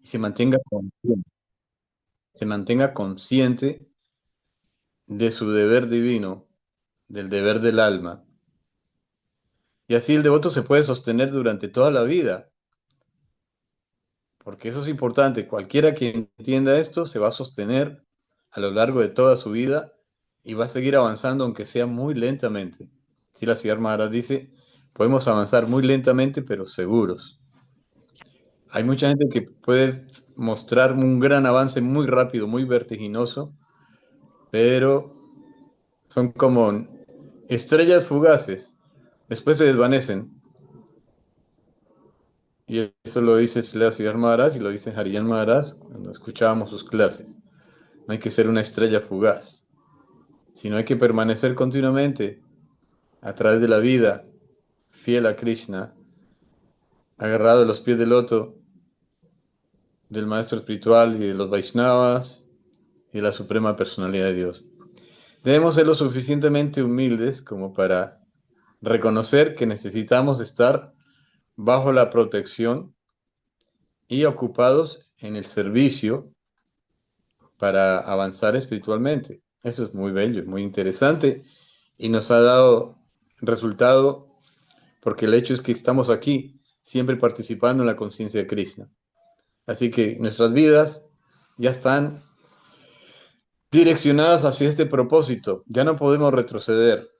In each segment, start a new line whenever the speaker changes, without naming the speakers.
y se mantenga consciente de su deber divino, del deber del alma. Y así el devoto se puede sostener durante toda la vida, porque eso es importante. Cualquiera que entienda esto se va a sostener a lo largo de toda su vida y va a seguir avanzando, aunque sea muy lentamente. Si la señora Maharaj dice, podemos avanzar muy lentamente, pero seguros. Hay mucha gente que puede mostrar un gran avance muy rápido, muy vertiginoso, pero son como estrellas fugaces. Después se desvanecen. Y eso lo dice Selassie Maharaj y lo dice Harijan Maharaj cuando escuchábamos sus clases. No hay que ser una estrella fugaz, sino hay que permanecer continuamente a través de la vida, fiel a Krishna, agarrado de los pies del loto del maestro espiritual y de los Vaishnavas y de la suprema personalidad de Dios. Debemos ser lo suficientemente humildes como para reconocer que necesitamos estar bajo la protección y ocupados en el servicio para avanzar espiritualmente. Eso es muy bello, muy interesante y nos ha dado resultado porque el hecho es que estamos aquí siempre participando en la conciencia de Krishna. Así que nuestras vidas ya están direccionadas hacia este propósito. Ya no podemos retroceder.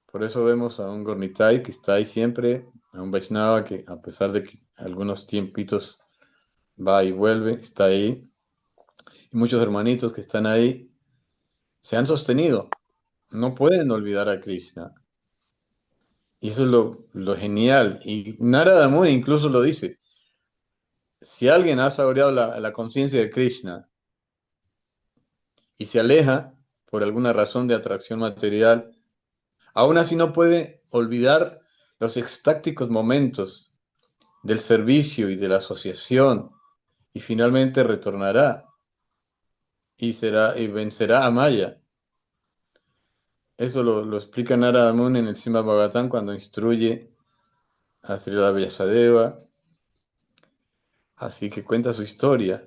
Por eso vemos a un Gornitai que está ahí siempre, a un Vaishnava que a pesar de que algunos tiempitos va y vuelve, está ahí. Y muchos hermanitos que están ahí se han sostenido. No pueden olvidar a Krishna. Y eso es lo genial. Y Narada Muni incluso lo dice. Si alguien ha saboreado la conciencia de Krishna y se aleja por alguna razón de atracción material, aún así no puede olvidar los extáticos momentos del servicio y de la asociación y finalmente retornará y vencerá a Maya. Eso lo explica Narada Muni en el Srimad Bhagavatam cuando instruye a Srila Vyasadeva. Así que cuenta su historia.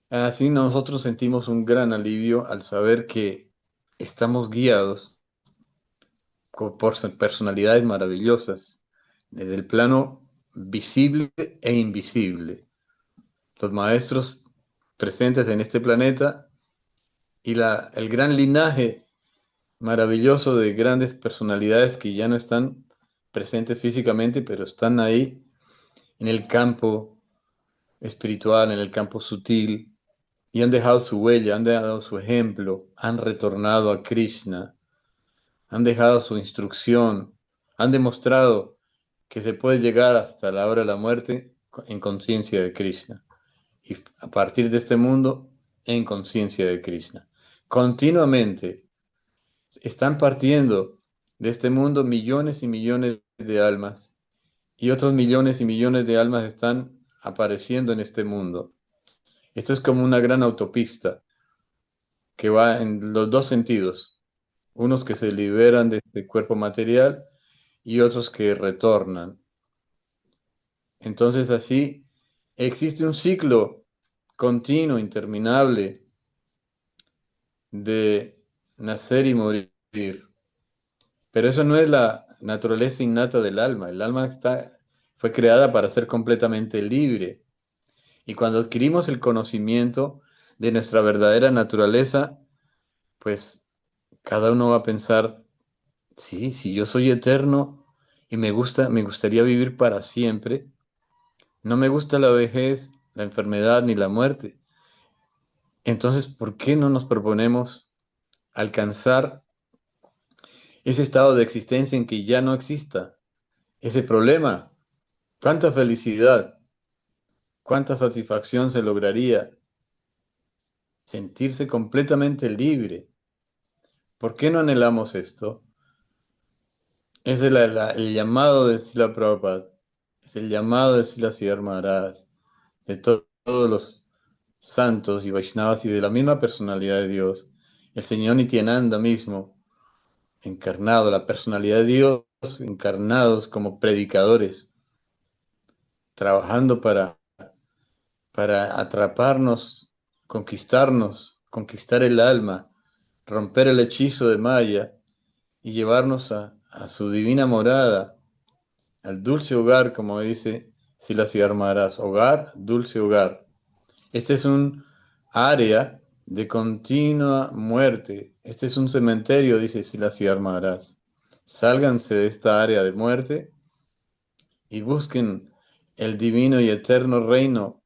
Así nosotros sentimos un gran alivio al saber que estamos guiados por personalidades maravillosas, desde el plano visible e invisible. Los maestros presentes en este planeta y el gran linaje maravilloso de grandes personalidades que ya no están presentes físicamente, pero están ahí en el campo espiritual, en el campo sutil, y han dejado su huella, han dejado su ejemplo, han retornado a Krishna, han dejado su instrucción, han demostrado que se puede llegar hasta la hora de la muerte en conciencia de Krishna y a partir de este mundo en conciencia de Krishna. Continuamente están partiendo de este mundo millones y millones de almas y otros millones y millones de almas están apareciendo en este mundo. Esto es como una gran autopista que va en los dos sentidos, unos que se liberan de este cuerpo material y otros que retornan. Entonces así existe un ciclo continuo, interminable de nacer y morir. Pero eso no es la naturaleza innata del alma. El alma fue creada para ser completamente libre. Y cuando adquirimos el conocimiento de nuestra verdadera naturaleza, pues cada uno va a pensar, sí, si yo soy eterno y me gustaría vivir para siempre, no me gusta la vejez, la enfermedad ni la muerte. Entonces, ¿por qué no nos proponemos alcanzar ese estado de existencia en que ya no exista ese problema? ¿Cuánta felicidad, cuánta satisfacción se lograría sentirse completamente libre? ¿Por qué no anhelamos esto? Es el llamado de Srila Prabhupada, es el llamado de Srila Siddhar Maharaj, de todos los santos y Vaishnavas y de la misma personalidad de Dios, el Señor Nityananda mismo, encarnado, la personalidad de Dios, encarnados como predicadores, trabajando para para atraparnos, conquistar el alma, romper el hechizo de Maya y llevarnos a su divina morada, al dulce hogar, como dice Silas y Armaras, hogar, dulce hogar. Este es un área de continua muerte. Este es un cementerio, dice Silas y Armaras. Sálganse de esta área de muerte y busquen el divino y eterno reino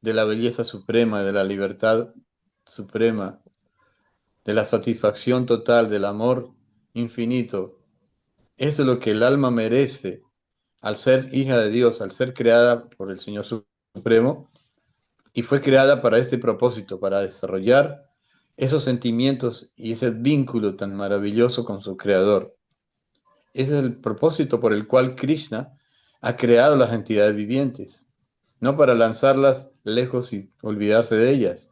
de la belleza suprema, de la libertad suprema, de la satisfacción total, del amor infinito. Eso es lo que el alma merece al ser hija de Dios, al ser creada por el Señor Supremo, y fue creada para este propósito, para desarrollar esos sentimientos y ese vínculo tan maravilloso con su creador. Ese es el propósito por el cual Krishna ha creado las entidades vivientes, no para lanzarlas lejos y olvidarse de ellas.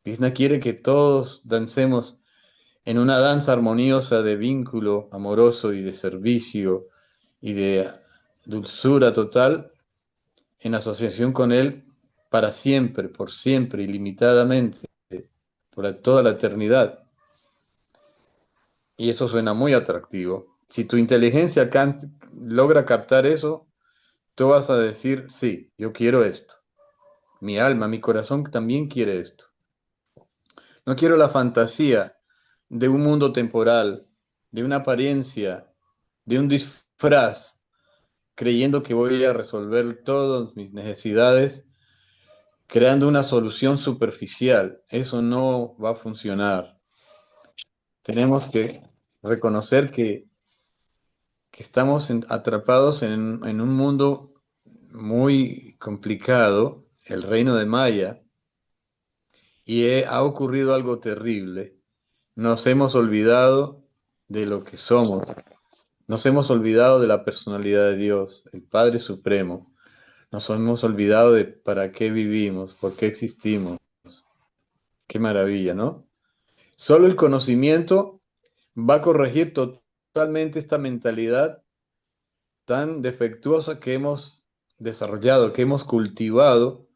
Krishna quiere que todos dancemos en una danza armoniosa de vínculo amoroso y de servicio y de dulzura total en asociación con Él para siempre, ilimitadamente, por toda la eternidad. Y eso suena muy atractivo. Si tu inteligencia logra captar eso, tú vas a decir, sí, yo quiero esto. Mi alma, mi corazón también quiere esto. No quiero la fantasía de un mundo temporal, de una apariencia, de un disfraz, creyendo que voy a resolver todas mis necesidades, creando una solución superficial. Eso no va a funcionar. Tenemos que reconocer que estamos atrapados en un mundo muy complicado, el reino de Maya, y ha ocurrido algo terrible. Nos hemos olvidado de lo que somos. Nos hemos olvidado de la personalidad de Dios, el Padre Supremo. Nos hemos olvidado de para qué vivimos, por qué existimos. Qué maravilla, ¿no? Solo el conocimiento va a corregir totalmente esta mentalidad tan defectuosa que hemos desarrollado, que hemos cultivado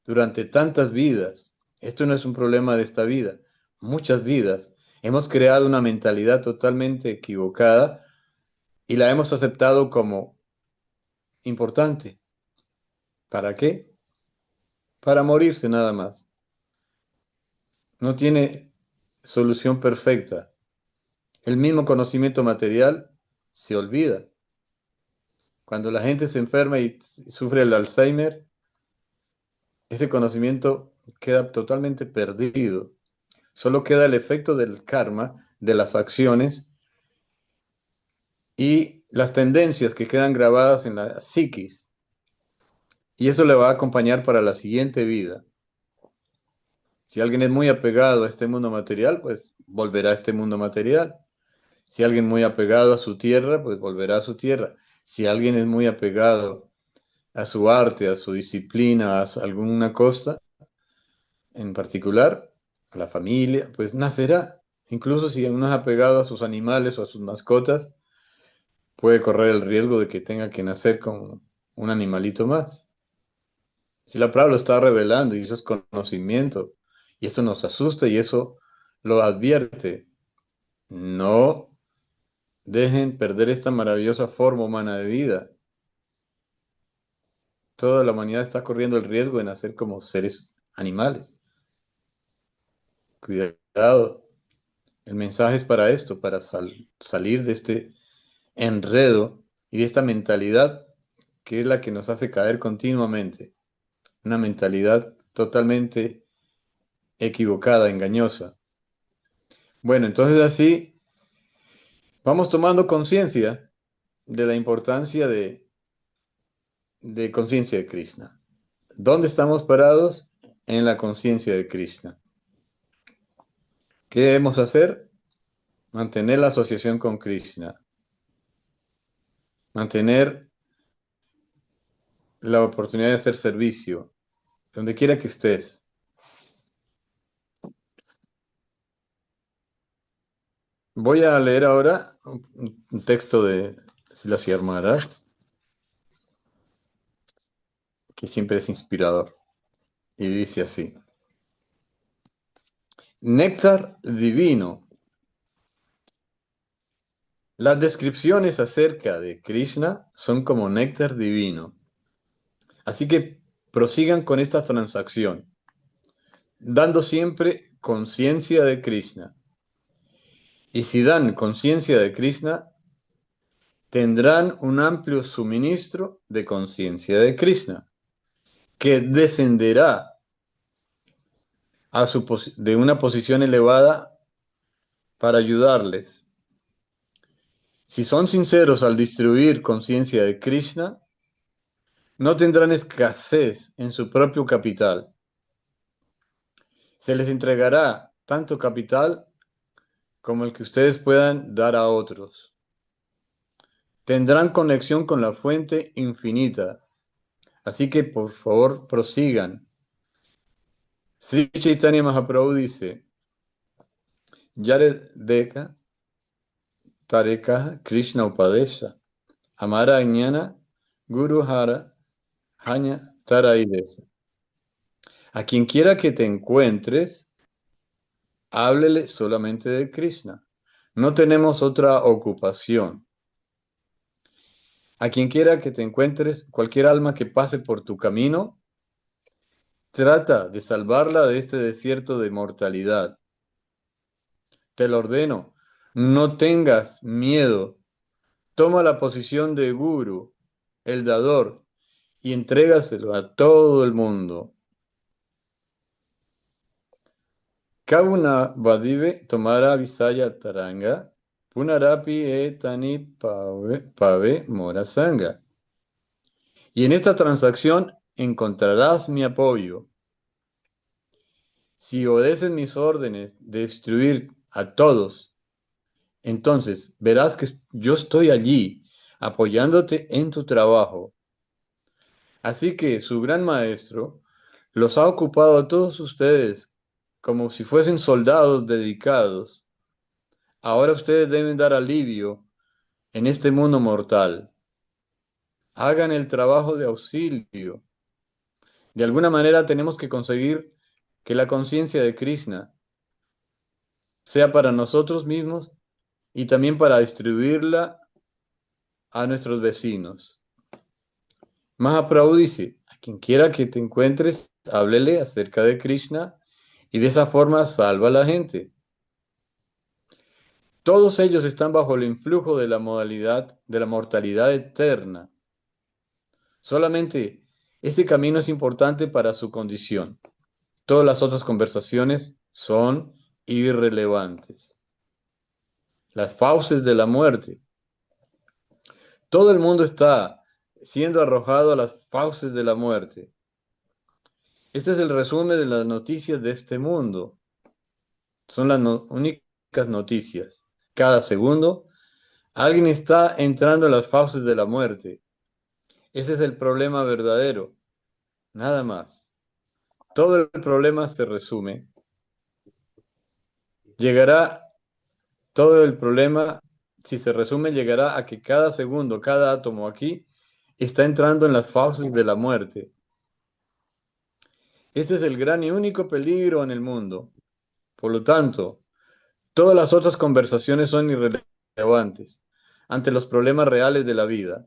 durante tantas vidas. Esto no es un problema de esta vida, muchas vidas. Hemos creado una mentalidad totalmente equivocada y la hemos aceptado como importante. ¿Para qué? Para morirse nada más. No tiene solución perfecta. El mismo conocimiento material se olvida. Cuando la gente se enferma y sufre el Alzheimer, ese conocimiento queda totalmente perdido. Solo queda el efecto del karma, de las acciones y las tendencias que quedan grabadas en la psiquis. Y eso le va a acompañar para la siguiente vida. Si alguien es muy apegado a este mundo material, pues volverá a este mundo material. Si alguien muy apegado a su tierra, pues volverá a su tierra. Si alguien es muy apegado a su arte, a su disciplina, alguna cosa en particular, a la familia, pues nacerá. Incluso si uno es apegado a sus animales o a sus mascotas, puede correr el riesgo de que tenga que nacer con un animalito más. Si la palabra lo está revelando y eso es conocimiento, y esto nos asusta y eso lo advierte. No dejen perder esta maravillosa forma humana de vida. Toda la humanidad está corriendo el riesgo de nacer como seres animales. Cuidado. El mensaje es para esto, para salir de este enredo y de esta mentalidad que es la que nos hace caer continuamente. Una mentalidad totalmente equivocada, engañosa. Bueno, entonces así vamos tomando conciencia de la importancia de conciencia de Krishna. ¿Dónde estamos parados? En la conciencia de Krishna. ¿Qué debemos hacer? Mantener la asociación con Krishna. Mantener la oportunidad de hacer servicio, donde quiera que estés. Voy a leer ahora un texto de Silas Maharaj, que siempre es inspirador. y dice así: néctar divino. Las descripciones acerca de Krishna son como néctar divino. Así que prosigan con esta transacción, dando siempre conciencia de Krishna. Y si dan conciencia de Krishna, tendrán un amplio suministro de conciencia de Krishna, que descenderá de una posición elevada para ayudarles. Si son sinceros al distribuir conciencia de Krishna, no tendrán escasez en su propio capital. Se les entregará tanto capital como el que ustedes puedan dar a otros. Tendrán conexión con la fuente infinita. Así que por favor prosigan. Sri Chaitanya Mahaprabhu dice: Yare Deka Tareka Krishna Upadesha Amara Jnana Guru Hara Hanya Taraidesa. A quien quiera que te encuentres, háblele solamente de Krishna. No tenemos otra ocupación. A quien quiera que te encuentres, cualquier alma que pase por tu camino, trata de salvarla de este desierto de mortalidad. Te lo ordeno, no tengas miedo. Toma la posición de guru, el dador, y entrégaselo a todo el mundo. Kavuna Vadive tomara Visaya Taranga, Punarapi etani pave morasanga. Y en esta transacción encontrarás mi apoyo. Si obedeces mis órdenes de destruir a todos, entonces verás que yo estoy allí apoyándote en tu trabajo. Así que su gran maestro los ha ocupado a todos ustedes como si fuesen soldados dedicados. Ahora ustedes deben dar alivio en este mundo mortal. Hagan el trabajo de auxilio. De alguna manera tenemos que conseguir que la conciencia de Krishna sea para nosotros mismos y también para distribuirla a nuestros vecinos. Mahaprabhu dice: a quien quiera que te encuentres, háblele acerca de Krishna y de esa forma salva a la gente. Todos ellos están bajo el influjo de la modalidad de la mortalidad eterna. Solamente ese camino es importante para su condición. Todas las otras conversaciones son irrelevantes. Las fauces de la muerte. Todo el mundo está siendo arrojado a las fauces de la muerte. Este es el resumen de las noticias de este mundo. Son las únicas noticias. Cada segundo, alguien está entrando en las fauces de la muerte. Ese es el problema verdadero. Nada más. Todo el problema se resume. Todo el problema, si se resume, llegará a que cada segundo, cada átomo aquí, está entrando en las fauces de la muerte. Este es el gran y único peligro en el mundo. Por lo tanto, todas las otras conversaciones son irrelevantes ante los problemas reales de la vida.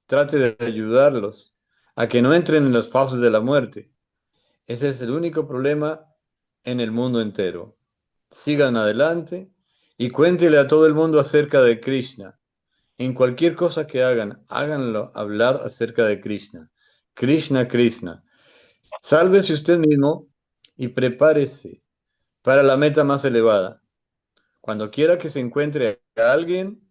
Trate de ayudarlos a que no entren en las fauces de la muerte. Ese es el único problema en el mundo entero. Sigan adelante y cuéntele a todo el mundo acerca de Krishna. En cualquier cosa que hagan, háganlo hablar acerca de Krishna. Krishna, Krishna. Sálvese usted mismo y prepárese para la meta más elevada. Cuando quiera que se encuentre a alguien,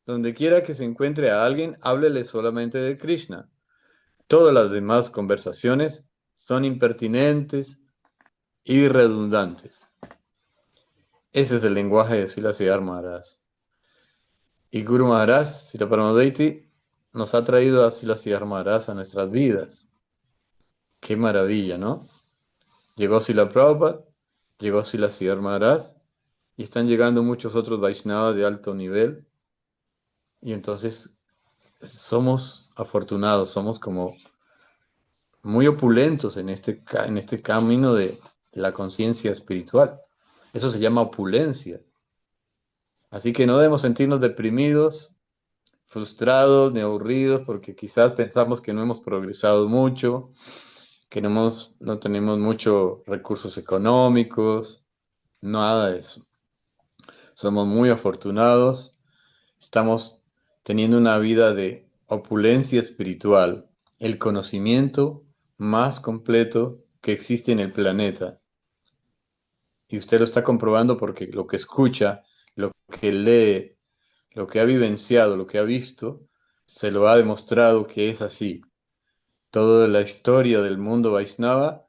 donde quiera que se encuentre a alguien, háblele solamente de Krishna. Todas las demás conversaciones son impertinentes y redundantes. Ese es el lenguaje de Srila Sridhar Maharaj. Y Guru Maharaj, Srila Paramadeiti, nos ha traído a Srila Sridhar Maharaj a nuestras vidas. Qué maravilla, ¿no? Llegó Srila Prabhupada, llegó Srila Sridhar Maharaj, y están llegando muchos otros Vaishnavas de alto nivel. Y entonces somos afortunados, somos como muy opulentos en este camino de la conciencia espiritual. Eso se llama opulencia. Así que no debemos sentirnos deprimidos, frustrados, ni aburridos, porque quizás pensamos que no hemos progresado mucho, que no tenemos muchos recursos económicos, nada de eso. Somos muy afortunados, estamos teniendo una vida de opulencia espiritual, el conocimiento más completo que existe en el planeta. Y usted lo está comprobando porque lo que escucha, lo que lee, lo que ha vivenciado, lo que ha visto, se lo ha demostrado que es así. Toda la historia del mundo Vaishnava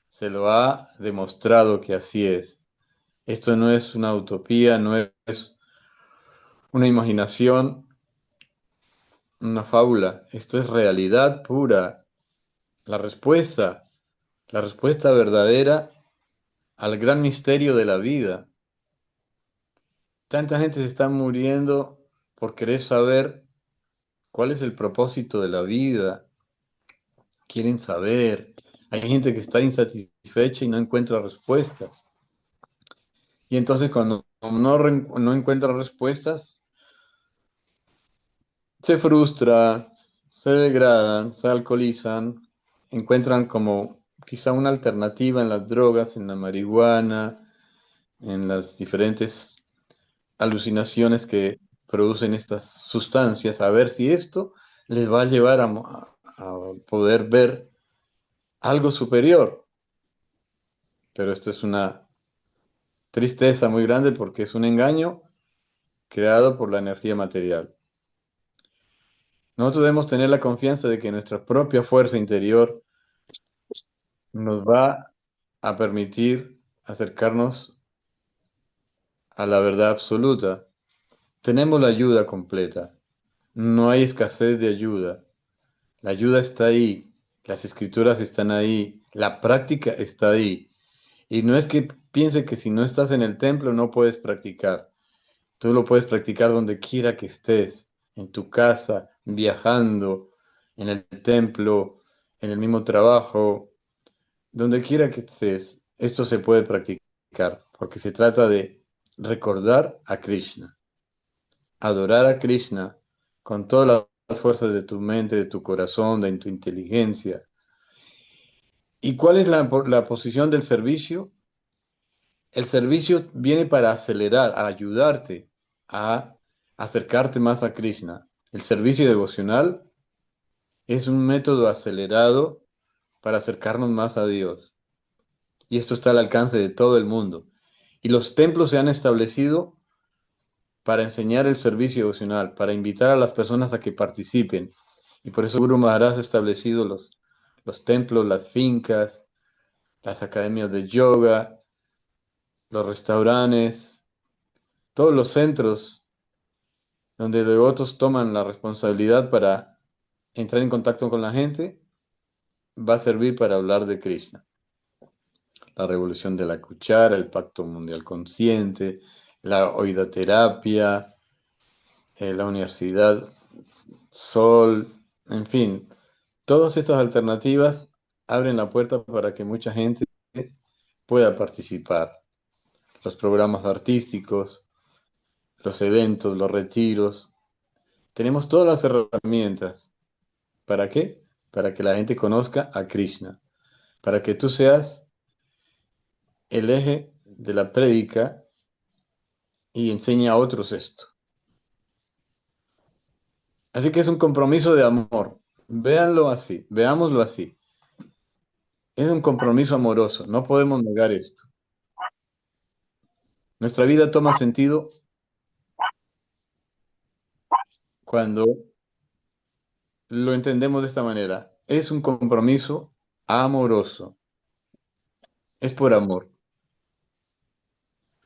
se lo ha demostrado que así es. Esto no es una utopía, no es una imaginación, una fábula. Esto es realidad pura. La respuesta, la respuesta verdadera al gran misterio de la vida. Tanta gente se está muriendo por querer saber cuál es el propósito de la vida. Quieren saber. Hay gente que está insatisfecha y no encuentra respuestas. Y entonces cuando no encuentra respuestas, se frustra, se degradan, se alcoholizan, encuentran como quizá una alternativa en las drogas, en la marihuana, en las diferentes alucinaciones que producen estas sustancias, a ver si esto les va a llevar a poder ver algo superior. Pero esto es una tristeza muy grande porque es un engaño creado por la energía material. Nosotros debemos tener la confianza de que nuestra propia fuerza interior nos va a permitir acercarnos a la verdad absoluta. Tenemos la ayuda completa. No hay escasez de ayuda. La ayuda está ahí. Las escrituras están ahí. La práctica está ahí. Y no es que piense que si no estás en el templo no puedes practicar. Tú lo puedes practicar donde quiera que estés, en tu casa, viajando, en el templo, en el mismo trabajo, donde quiera que estés. Esto se puede practicar porque se trata de recordar a Krishna, adorar a Krishna con todas las fuerzas de tu mente, de tu corazón, de tu inteligencia. ¿Y cuál es la posición del servicio? El servicio viene para acelerar, a ayudarte a acercarte más a Krishna. El servicio devocional es un método acelerado para acercarnos más a Dios. Y esto está al alcance de todo el mundo. Y los templos se han establecido para enseñar el servicio devocional, para invitar a las personas a que participen. Y por eso Guru Maharaj ha establecido los templos, las fincas, las academias de yoga, los restaurantes, todos los centros donde devotos toman la responsabilidad para entrar en contacto con la gente, va a servir para hablar de Krishna. La revolución de la cuchara, el pacto mundial consciente, la oidoterapia, la universidad Sol, en fin, todas estas alternativas abren la puerta para que mucha gente pueda participar. Los programas artísticos, los eventos, los retiros. Tenemos todas las herramientas. ¿Para qué? Para que la gente conozca a Krishna, para que tú seas el eje de la prédica y enseñe a otros esto. Así que es un compromiso de amor. Véanlo así, veámoslo así. Es un compromiso amoroso, no podemos negar esto. Nuestra vida toma sentido cuando lo entendemos de esta manera. Es un compromiso amoroso, es por amor.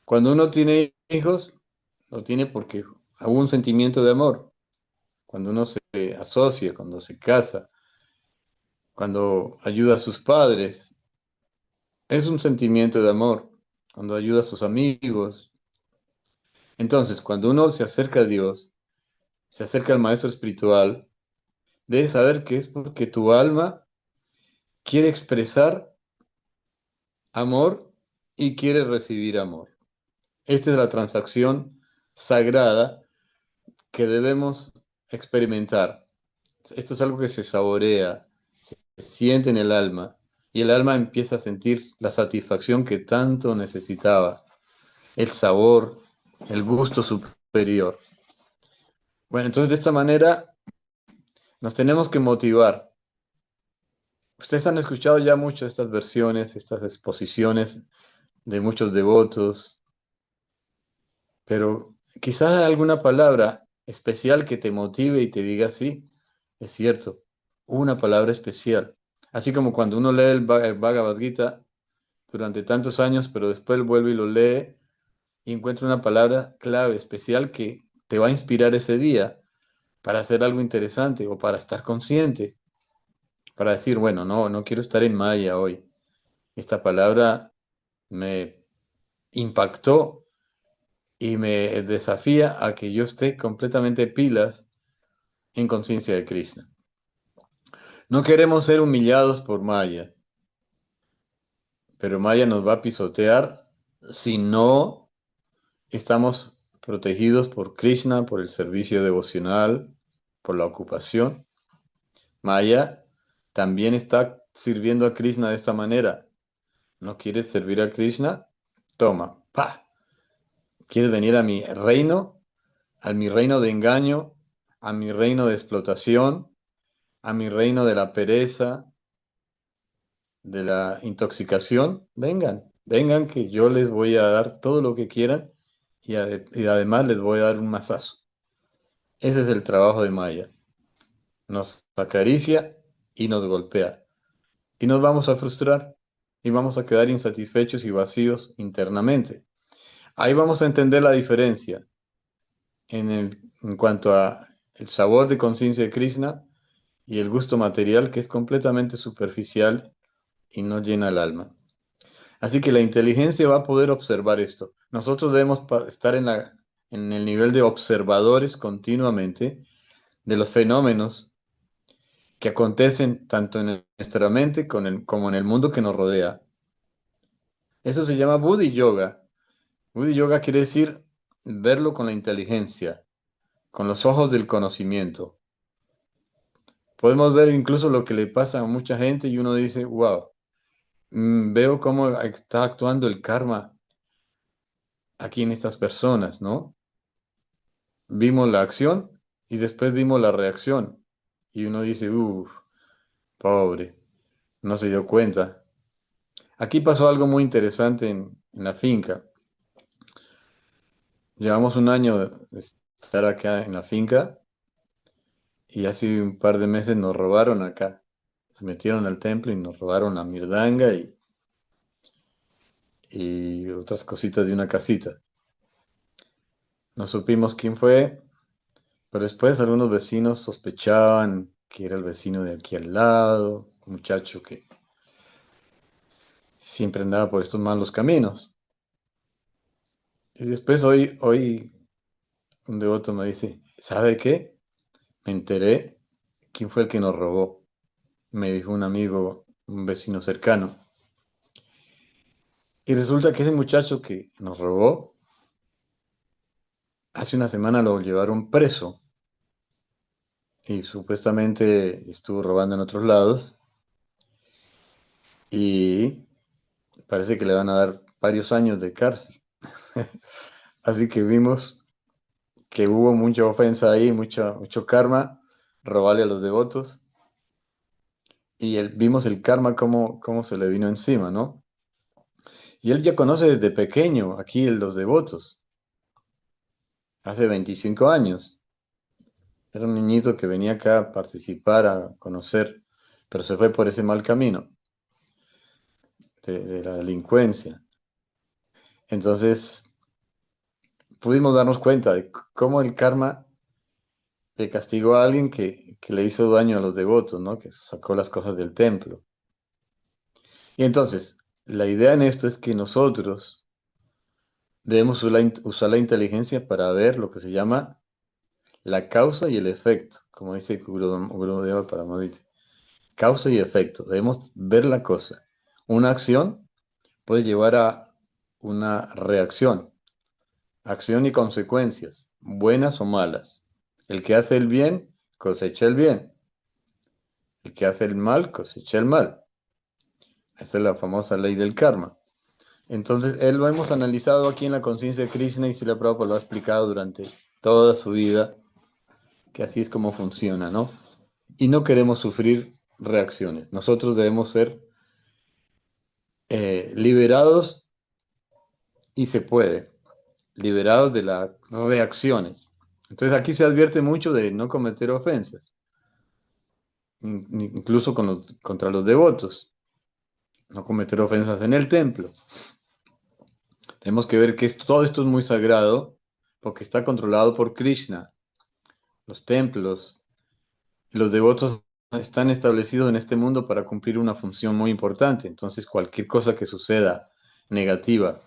Cuando uno tiene hijos, lo tiene porque hubo un sentimiento de amor. Cuando uno se asocia, cuando se casa, cuando ayuda a sus padres, es un sentimiento de amor. Cuando ayuda a sus amigos. Entonces, cuando uno se acerca a Dios, se acerca al maestro espiritual, debes saber que es porque tu alma quiere expresar amor y quiere recibir amor. Esta es la transacción sagrada que debemos experimentar. Esto es algo que se saborea, se siente en el alma, y el alma empieza a sentir la satisfacción que tanto necesitaba, el sabor, el gusto superior. Bueno, entonces de esta manera nos tenemos que motivar. Ustedes han escuchado ya mucho estas versiones, estas exposiciones de muchos devotos, pero quizás hay alguna palabra especial que te motive y te diga, sí, es cierto, una palabra especial. Así como cuando uno lee el Bhagavad Gita durante tantos años, pero después vuelve y lo lee y encuentra una palabra clave, especial, que te va a inspirar ese día para hacer algo interesante o para estar consciente, para decir, bueno, no quiero estar en Maya hoy. Esta palabra me impactó y me desafía a que yo esté completamente pilas en conciencia de Krishna. No queremos ser humillados por Maya, pero Maya nos va a pisotear si no estamos protegidos por Krishna, por el servicio devocional, por la ocupación. Maya también está sirviendo a Krishna de esta manera. ¿No quieres servir a Krishna? Toma, pa. ¿Quieres venir a mi reino? A mi reino de engaño, a mi reino de explotación, a mi reino de la pereza, de la intoxicación. Vengan, vengan que yo les voy a dar todo lo que quieran y además les voy a dar un masazo. Ese es el trabajo de Maya. Nos acaricia y nos golpea. Y nos vamos a frustrar y vamos a quedar insatisfechos y vacíos internamente. Ahí vamos a entender la diferencia en cuanto a el sabor de conciencia de Krishna y el gusto material, que es completamente superficial y no llena el alma. Así que la inteligencia va a poder observar esto. Nosotros debemos estar en el nivel de observadores continuamente de los fenómenos que acontecen tanto en nuestra mente como en el mundo que nos rodea. Eso se llama Buddhi Yoga. Buddhi Yoga quiere decir verlo con la inteligencia, con los ojos del conocimiento. Podemos ver incluso lo que le pasa a mucha gente y uno dice, wow, veo cómo está actuando el karma aquí en estas personas, ¿no? Vimos la acción y después vimos la reacción. Y uno dice, uff, pobre, no se dio cuenta. Aquí pasó algo muy interesante en la finca. Llevamos un año de estar acá en la finca y hace un par de meses nos robaron acá. Se metieron al templo y nos robaron la mirdanga y otras cositas de una casita. No supimos quién fue, pero después algunos vecinos sospechaban que era el vecino de aquí al lado, un muchacho que siempre andaba por estos malos caminos. Y después hoy un devoto me dice, ¿sabe qué? Me enteré quién fue el que nos robó. Me dijo un amigo, un vecino cercano. Y resulta que ese muchacho que nos robó, hace una semana lo llevaron preso y supuestamente estuvo robando en otros lados y parece que le van a dar varios años de cárcel. Así que vimos que hubo mucha ofensa ahí, mucho karma, robarle a los devotos. Y vimos el karma cómo se le vino encima, ¿no? Y él ya conoce desde pequeño aquí los devotos, hace 25 años. Era un niñito que venía acá a participar, a conocer, pero se fue por ese mal camino de la delincuencia. Entonces pudimos darnos cuenta de cómo el karma le castigó a alguien que le hizo daño a los devotos, ¿no? Que sacó las cosas del templo. Y entonces, la idea en esto es que nosotros debemos usar la inteligencia para ver lo que se llama la causa y el efecto, como dice Gurudeva Paramaditya. causa y efecto. Debemos ver la cosa. Una acción puede llevar a una reacción, acción y consecuencias, buenas o malas. El que hace el bien cosecha el bien. El que hace el mal cosecha el mal. Esa es la famosa ley del karma. Entonces, él lo hemos analizado aquí en la conciencia de Krishna y Srila Prabhupada lo ha explicado durante toda su vida, que así es como funciona, ¿no? Y no queremos sufrir reacciones. Nosotros debemos ser liberados, y se puede, liberados de las reacciones. Entonces, aquí se advierte mucho de no cometer ofensas, incluso contra los devotos, no cometer ofensas en el templo. Tenemos que ver que todo esto es muy sagrado porque está controlado por Krishna. Los templos, los devotos están establecidos en este mundo para cumplir una función muy importante. Entonces, cualquier cosa que suceda negativa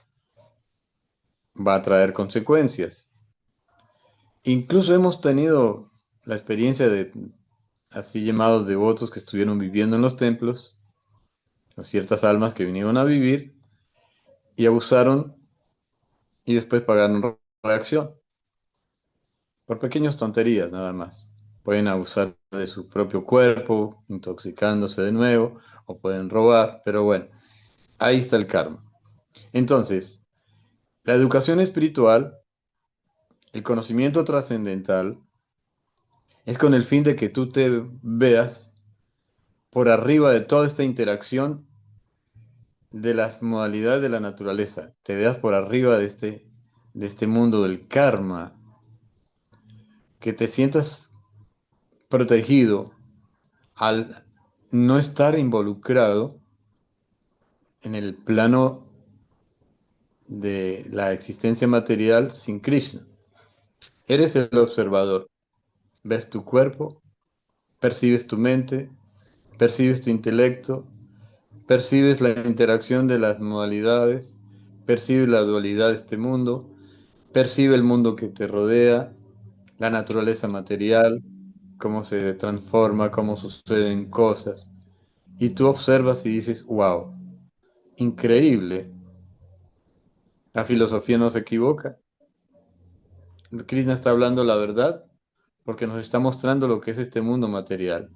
va a traer consecuencias. Incluso hemos tenido la experiencia de así llamados devotos que estuvieron viviendo en los templos, o ciertas almas que vinieron a vivir y abusaron y después pagaron reacción por pequeñas tonterías nada más. Pueden abusar de su propio cuerpo, intoxicándose de nuevo, o pueden robar, pero bueno, ahí está el karma. Entonces, la educación espiritual, el conocimiento trascendental, es con el fin de que tú te veas por arriba de toda esta interacción de las modalidades de la naturaleza, te veas por arriba de este mundo del karma, que te sientas protegido al no estar involucrado en el plano de la existencia material sin Krishna. Eres el observador, ves tu cuerpo, percibes tu mente, percibes tu intelecto, percibes la interacción de las modalidades, percibes la dualidad de este mundo, percibe el mundo que te rodea, la naturaleza material, cómo se transforma, cómo suceden cosas. Y tú observas y dices, wow, increíble. La filosofía no se equivoca. Krishna está hablando la verdad porque nos está mostrando lo que es este mundo material.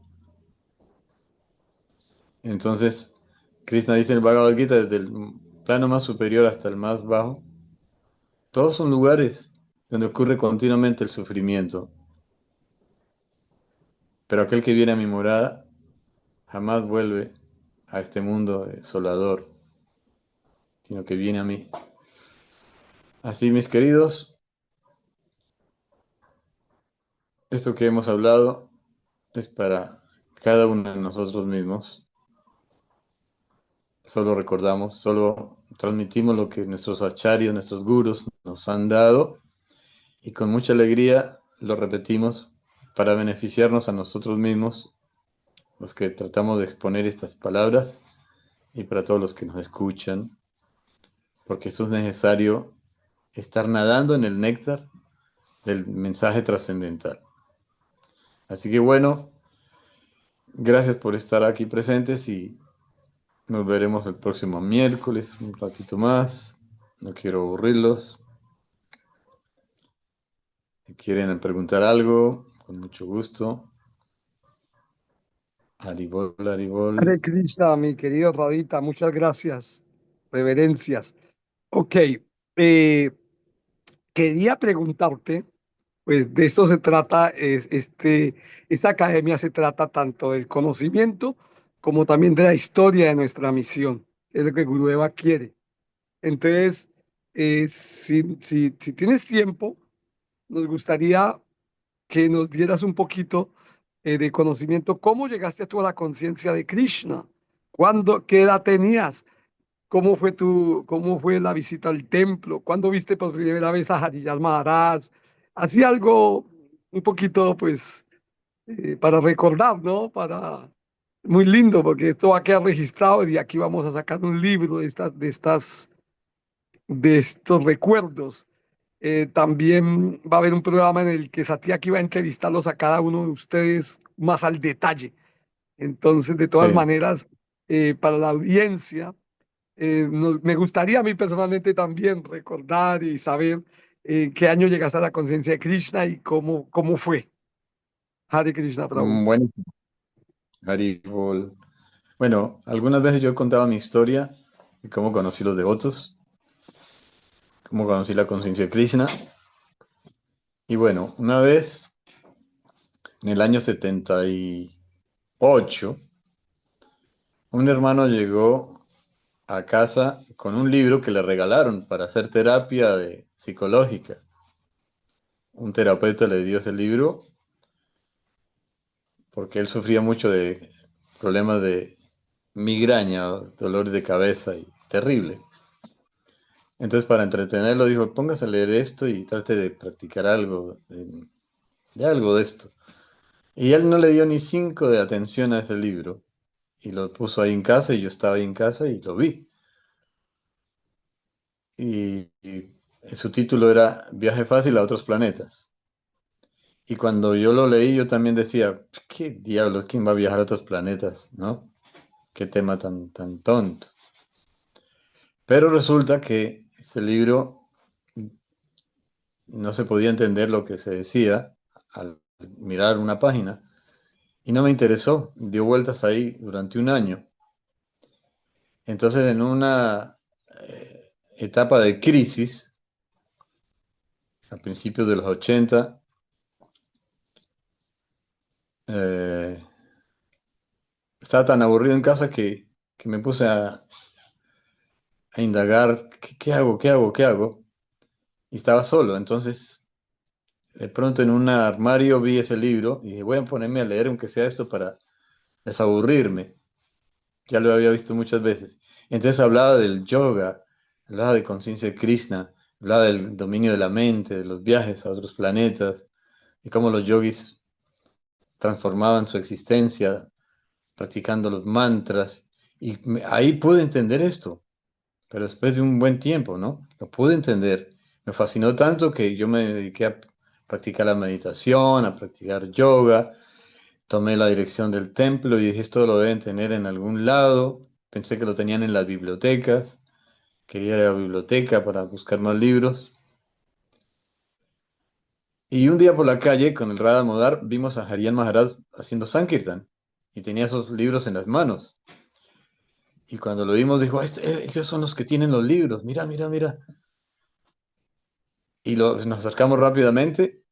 Entonces, Krishna dice en el Bhagavad Gita, desde el plano más superior hasta el más bajo, todos son lugares donde ocurre continuamente el sufrimiento. Pero aquel que viene a mi morada jamás vuelve a este mundo desolador, sino que viene a mí. Así, mis queridos, esto que hemos hablado es para cada uno de nosotros mismos. Solo recordamos, solo transmitimos lo que nuestros acharyas, nuestros gurus nos han dado y con mucha alegría lo repetimos para beneficiarnos a nosotros mismos, los que tratamos de exponer estas palabras y para todos los que nos escuchan, porque esto es necesario estar nadando en el néctar del mensaje trascendental. Así que bueno, gracias por estar aquí presentes y nos veremos el próximo miércoles, un ratito más. No quiero aburrirlos. Si quieren preguntar algo, con mucho gusto. Haribol, Haribol.
Hare Krishna, mi querido Radita, muchas gracias. Reverencias. Ok, eh, quería preguntarte, pues de esto se trata, esta academia se trata tanto del conocimiento como también de la historia de nuestra misión, es lo que Gurudeva quiere. Entonces, si tienes tiempo, nos gustaría que nos dieras un poquito de conocimiento. ¿Cómo llegaste tú a la conciencia de Krishna? ¿Cuándo, qué edad tenías? ¿Cómo fue la visita al templo? ¿Cuándo viste por primera vez a Harijat Maharaj? Así algo un poquito, pues, para recordar, ¿no? Muy lindo, porque esto va a quedar registrado y de aquí vamos a sacar un libro de estos recuerdos. También va a haber un programa en el que Satyaki va a entrevistarlos a cada uno de ustedes más al detalle. Entonces, de todas
Sí,
maneras, para la audiencia, me gustaría a mí personalmente también recordar y saber en qué año llegaste a la conciencia de Krishna y cómo fue. Hare Krishna Prabhu.
bueno, Haribol. Bueno, algunas veces yo he contado mi historia de cómo conocí los devotos, cómo conocí la conciencia de Krishna. Y bueno, una vez, en el año 78, un hermano llegó a casa con un libro que le regalaron para hacer terapia psicológica. Un terapeuta le dio ese libro porque él sufría mucho de problemas de migraña, dolores de cabeza y terrible. Entonces, para entretenerlo, dijo, póngase a leer esto y trate de practicar algo, de algo de esto. Y él no le dio ni 5 de atención a ese libro. Y lo puso ahí en casa y yo estaba ahí en casa y lo vi. Y su título era Viaje fácil a otros planetas. Y cuando yo lo leí, yo también decía, ¿qué diablos? ¿Quién va a viajar a otros planetas? ¿No? Qué tema tan tonto. Pero resulta que este libro no se podía entender lo que se decía al mirar una página y no me interesó. Dio vueltas ahí durante un año. Entonces, en una etapa de crisis, a principios de los 80, eh, estaba tan aburrido en casa que me puse a indagar, ¿qué hago? ¿Qué hago? ¿Qué hago? Y estaba solo. Entonces, de pronto en un armario vi ese libro y dije, voy a ponerme a leer aunque sea esto para desaburrirme. Ya lo había visto muchas veces. Entonces hablaba del yoga, hablaba de conciencia de Krishna, hablaba del dominio de la mente, de los viajes a otros planetas, y cómo los yogis transformaban su existencia practicando los mantras. Y ahí pude entender esto, pero después de un buen tiempo, ¿no? Lo pude entender. Me fascinó tanto que yo me dediqué a practicar la meditación, a practicar yoga. Tomé la dirección del templo y dije, esto lo deben tener en algún lado. Pensé que lo tenían en las bibliotecas. Quería ir a la biblioteca para buscar más libros. Y un día por la calle, con el Radha Modar, vimos a Hariyan Maharaj haciendo Sankirtan. Y tenía esos libros en las manos. Y cuando lo vimos, dijo, ellos son los que tienen los libros. Mira, mira, mira. Y nos acercamos rápidamente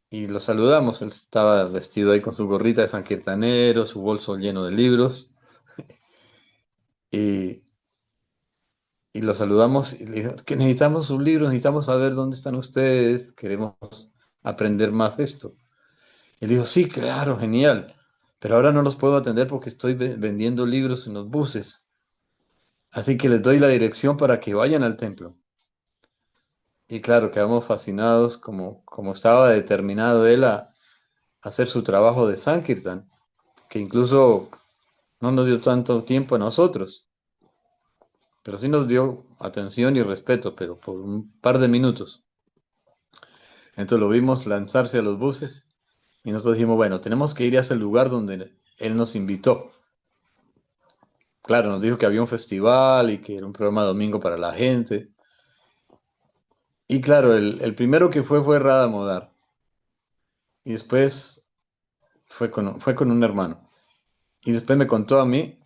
y lo saludamos. Él estaba vestido ahí con su gorrita de Sankirtanero, su bolso lleno de libros. Y Y lo saludamos y le dijo, que necesitamos sus libros, necesitamos saber dónde están ustedes, queremos aprender más de esto. Y él dijo, sí, claro, genial, pero ahora no los puedo atender porque estoy vendiendo libros en los buses. Así que les doy la dirección para que vayan al templo. Y claro, quedamos fascinados como estaba determinado él a hacer su trabajo de Sankirtan, que incluso no nos dio tanto tiempo a nosotros, pero sí nos dio atención y respeto, pero por un par de minutos. Entonces lo vimos lanzarse a los buses y nosotros dijimos, bueno, tenemos que ir a ese lugar donde él nos invitó. Claro, nos dijo que había un festival y que era un programa domingo para la gente. Y claro, el primero que fue Radha Modar. Y después fue con un hermano. Y después me contó a mí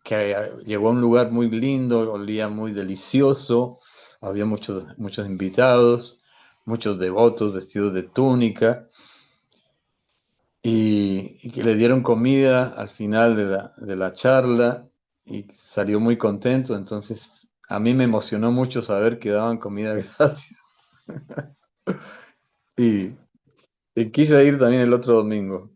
que llegó a un lugar muy lindo, olía muy delicioso, había muchos invitados, muchos devotos vestidos de túnica. Y que le dieron comida al final de la charla y salió muy contento. Entonces, a mí me emocionó mucho saber que daban comida gratis. Y, y quise ir también el otro domingo.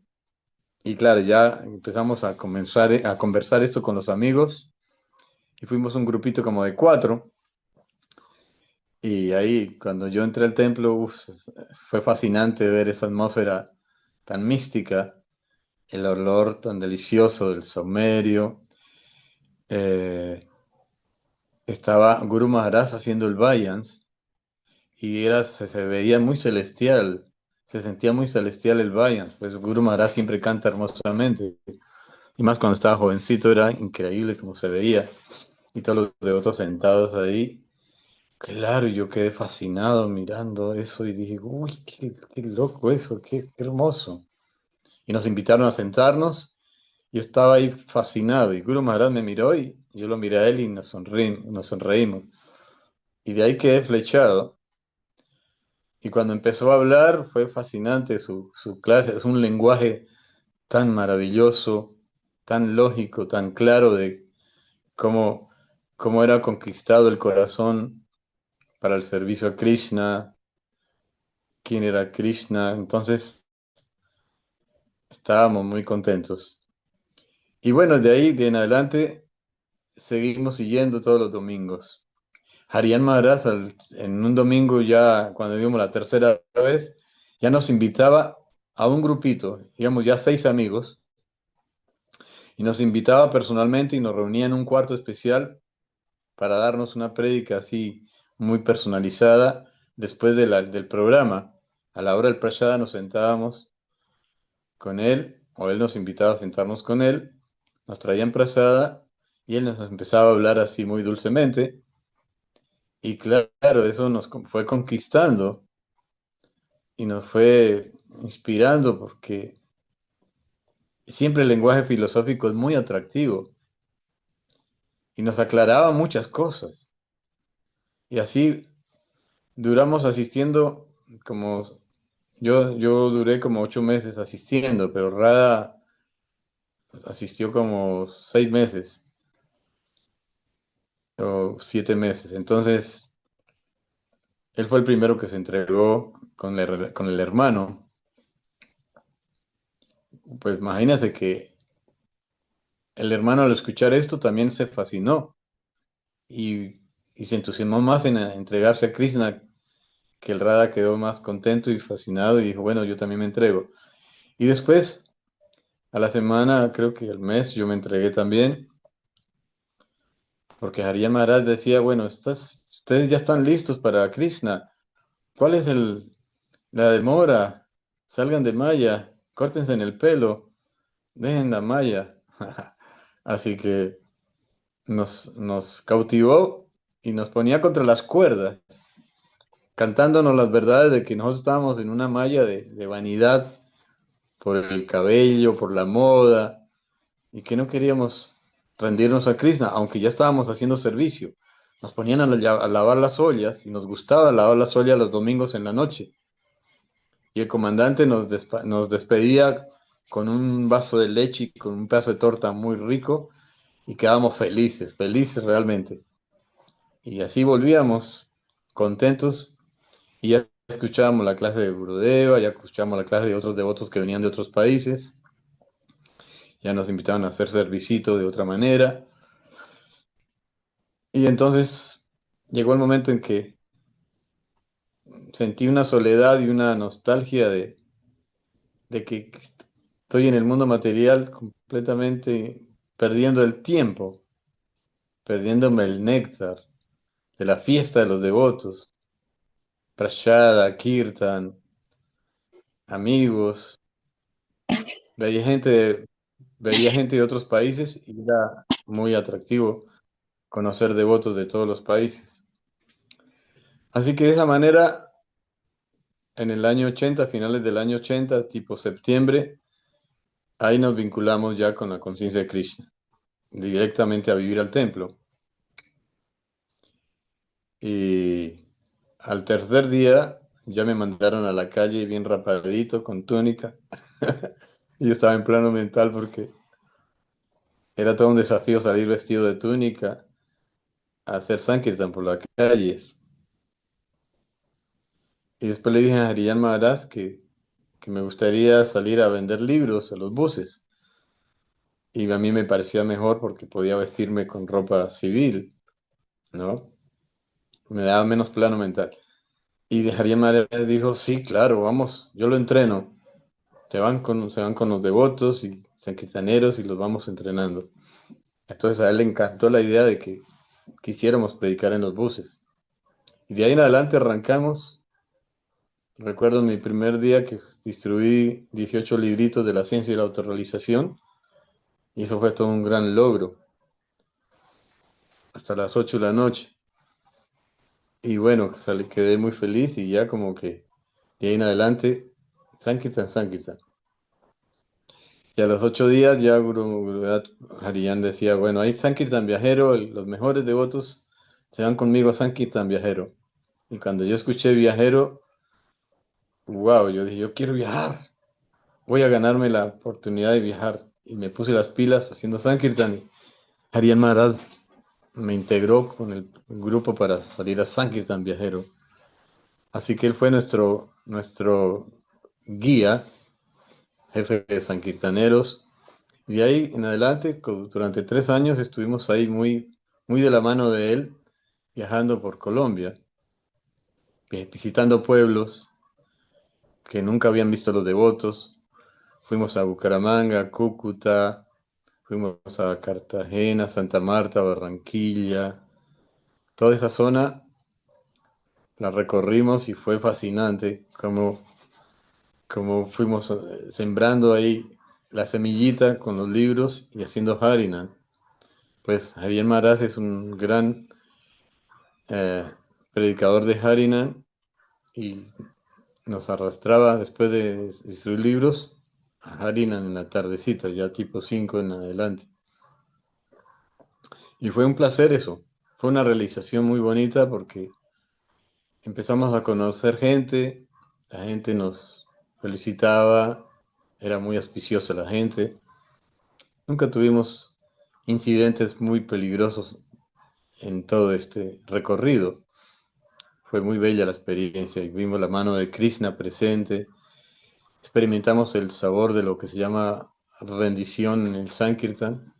Y claro, ya empezamos a comenzar a conversar esto con los amigos y fuimos un grupito como de 4. Y ahí, cuando yo entré al templo, uf, fue fascinante ver esa atmósfera tan mística, el olor tan delicioso del saumerio. eh, Estaba Guru Maharaj haciendo el Vayans y se veía muy celestial. se sentía muy celestial el Vayan. Pues Guru Maharaj siempre canta hermosamente. Y más cuando estaba jovencito era increíble como se veía. Y todos los devotos sentados ahí. Claro, yo quedé fascinado mirando eso y dije, uy, qué loco eso, qué hermoso. Y nos invitaron a sentarnos. Yo estaba ahí fascinado y Guru Maharaj me miró y yo lo miré a él y nos sonreímos. Y de ahí quedé flechado. Y cuando empezó a hablar fue fascinante su clase. Es un lenguaje tan maravilloso, tan lógico, tan claro de cómo, cómo era conquistado el corazón para el servicio a Krishna, quién era Krishna. Entonces estábamos muy contentos. Y bueno, de ahí de en adelante seguimos siguiendo todos los domingos. Harian Maharaj en un domingo ya, cuando dimos la tercera vez, ya nos invitaba a un grupito, digamos ya 6 amigos, y nos invitaba personalmente y nos reunía en un cuarto especial para darnos una prédica así muy personalizada después del programa. A la hora del prashada nos sentábamos con él, o él nos invitaba a sentarnos con él, nos traían prasada y él nos empezaba a hablar así muy dulcemente. Y claro, eso nos fue conquistando y nos fue inspirando porque siempre el lenguaje filosófico es muy atractivo y nos aclaraba muchas cosas. Y así duramos asistiendo como yo duré como 8 meses asistiendo, pero Rada pues, asistió como 6 meses o 7 meses. Entonces, él fue el primero que se entregó con el hermano. Pues imagínense que el hermano al escuchar esto también se fascinó y, y se entusiasmó más en entregarse a Krishna, que el Radha quedó más contento y fascinado y dijo, bueno, yo también me entrego. Y después, a la semana, creo que al mes, yo me entregué también, porque Hariya Maharaj decía, bueno, ustedes ya están listos para Krishna. ¿Cuál es la demora? Salgan de Maya, córtense en el pelo, dejen la Maya. Así que nos cautivó y nos ponía contra las cuerdas, cantándonos las verdades de que nosotros estábamos en una malla de vanidad por el cabello, por la moda, y que no queríamos rendirnos a Krishna, aunque ya estábamos haciendo servicio. Nos ponían a lavar las ollas y nos gustaba lavar las ollas los domingos en la noche. Y el comandante nos despedía con un vaso de leche y con un pedazo de torta muy rico y quedábamos felices, felices realmente. Y así volvíamos contentos y ya escuchábamos la clase de Gurudeva, ya escuchábamos la clase de otros devotos que venían de otros países, ya nos invitaban a hacer servicito de otra manera. Y entonces llegó el momento en que sentí una soledad y una nostalgia de que estoy en el mundo material completamente perdiendo el tiempo, perdiéndome el néctar de la fiesta de los devotos, prashada, kirtan, amigos. Veía gente, veía gente de otros países y era muy atractivo conocer devotos de todos los países. Así que de esa manera, en el año 80, finales del año 80, tipo septiembre, ahí nos vinculamos ya con la conciencia de Krishna, directamente a vivir al templo. Y al tercer día ya me mandaron a la calle bien rapadito, con túnica. Y yo estaba en plano mental porque era todo un desafío salir vestido de túnica a hacer Sankirtan por la calle. Y después le dije a Hariyan Maharaj que me gustaría salir a vender libros a los buses. Y a mí me parecía mejor porque podía vestirme con ropa civil, ¿no? Me daba menos plano mental. Y Hariyan Maharaj dijo, sí, claro, vamos, yo lo entreno. Se van con los devotos y sanquitaneros y los vamos entrenando. Entonces a él le encantó la idea de que quisiéramos predicar en los buses. Y de ahí en adelante arrancamos Recuerdo mi primer día que distribuí 18 libritos de la ciencia y la autorrealización, y eso fue todo un gran logro, hasta las 8 de la noche. Y bueno, quedé muy feliz y ya como que de ahí en adelante, Sankirtan, Sankirtan. Y a los 8 días ya Guru Gurudat Hariyan decía, bueno, hay Sankirtan viajero, los mejores devotos se van conmigo a Sankirtan viajero. Y cuando yo escuché viajero, wow, yo dije, yo quiero viajar, voy a ganarme la oportunidad de viajar. Y me puse las pilas haciendo Sankirtan. Y Hariyan Maharaj me integró con el grupo para salir a Sankirtan viajero. Así que él fue nuestro guía, jefe de Sankirtaneros. Y de ahí en adelante, durante 3 años estuvimos ahí muy de la mano de él, viajando por Colombia, visitando pueblos que nunca habían visto los devotos. Fuimos a Bucaramanga, Cúcuta, fuimos a Cartagena, Santa Marta, Barranquilla. Toda esa zona la recorrimos y fue fascinante como fuimos sembrando ahí la semillita con los libros y haciendo Harina. Pues Javier Maraz es un gran eh, predicador de Harinan y nos arrastraba después de distribuir libros a Harinan en la tardecita, ya tipo 5 en adelante. Y fue un placer eso, fue una realización muy bonita porque empezamos a conocer gente, la gente nos felicitaba, era muy auspiciosa la gente. Nunca tuvimos incidentes muy peligrosos en todo este recorrido. Fue muy bella la experiencia y vimos la mano de Krishna presente. Experimentamos el sabor de lo que se llama rendición en el Sankirtan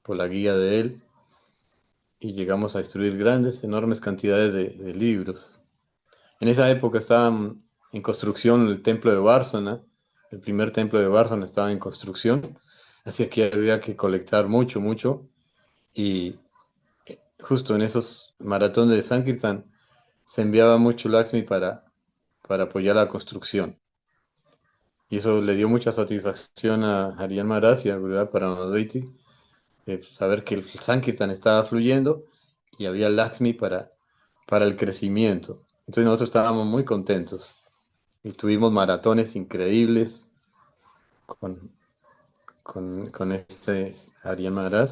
por la guía de él y llegamos a destruir grandes, enormes cantidades de libros. En esa época estaba en construcción el templo de Varsana, el primer templo de Varsana estaba en construcción, así que había que colectar mucho, mucho y justo en esos maratones de Sankirtan se enviaba mucho Lakshmi para apoyar la construcción. Y eso le dio mucha satisfacción a Hariyan Maharaj y a Gurudev Paramahambhava, saber que el Sankirtan estaba fluyendo y había Lakshmi para el crecimiento. Entonces nosotros estábamos muy contentos y tuvimos maratones increíbles con, con este Hariyan Maharaj.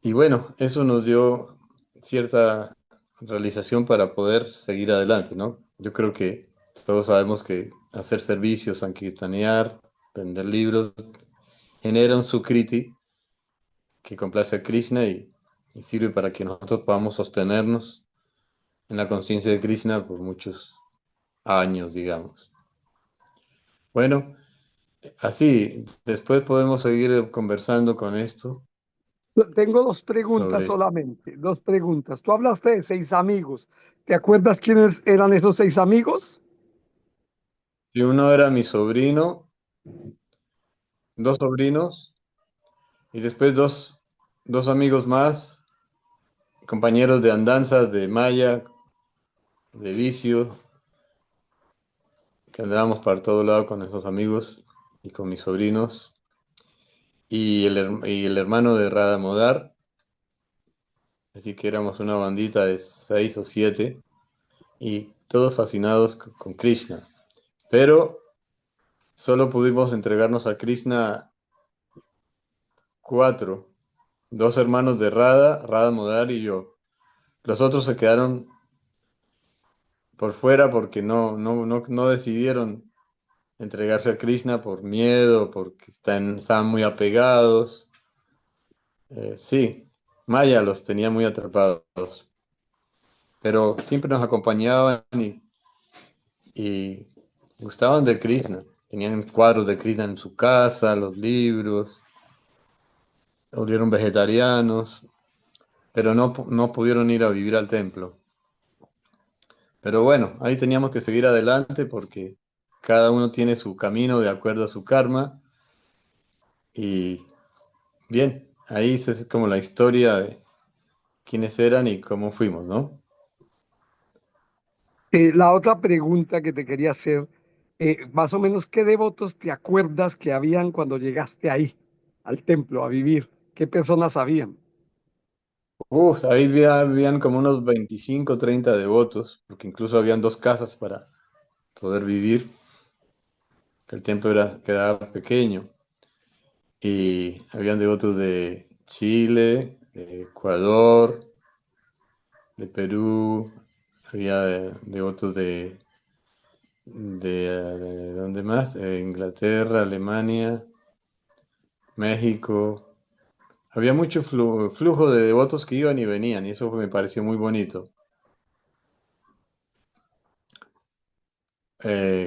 Y bueno, eso nos dio cierta realización para poder seguir adelante, ¿no? Yo creo que todos sabemos que hacer servicios, sankirtanear, vender libros, genera un sukriti que complace a Krishna y sirve para que nosotros podamos sostenernos en la conciencia de Krishna por muchos años, digamos. Bueno, así, después podemos seguir conversando con esto
Tengo dos preguntas
sobre esto.
solamente, dos preguntas. Tú hablaste de 6 amigos. ¿Te acuerdas quiénes eran esos 6 amigos?
Si uno era mi sobrino, 2 sobrinos y después dos amigos más, compañeros de andanzas, de maya, de vicio, que andábamos para todo lado con esos amigos y con mis sobrinos. Y el hermano de Radha Modar, así que éramos una bandita de 6 o 7 y todos fascinados con Krishna. Pero solo pudimos entregarnos a Krishna 4, 2 hermanos de Radha Modar y yo. Los otros se quedaron por fuera porque no decidieron entregarse a Krishna por miedo, porque estaban muy apegados. Sí, Maya los tenía muy atrapados, pero siempre nos acompañaban y gustaban de Krishna. Tenían cuadros de Krishna en su casa, los libros, volvieron vegetarianos, pero no pudieron ir a vivir al templo. Pero bueno, ahí teníamos que seguir adelante porque cada uno tiene su camino de acuerdo a su karma. Y bien, ahí es como la historia de quiénes eran y cómo fuimos, ¿no?
La otra pregunta que te quería hacer, más o menos, ¿qué devotos te acuerdas que habían cuando llegaste ahí, al templo, a vivir? ¿Qué personas habían?
Ahí habían como unos 25 30 devotos, porque incluso habían dos casas para poder vivir, que el templo quedaba pequeño. Y habían devotos de Chile, de Ecuador, de Perú, había devotos de ¿dónde más? Inglaterra, Alemania, México. Había mucho flujo de devotos que iban y venían, y eso me pareció muy bonito.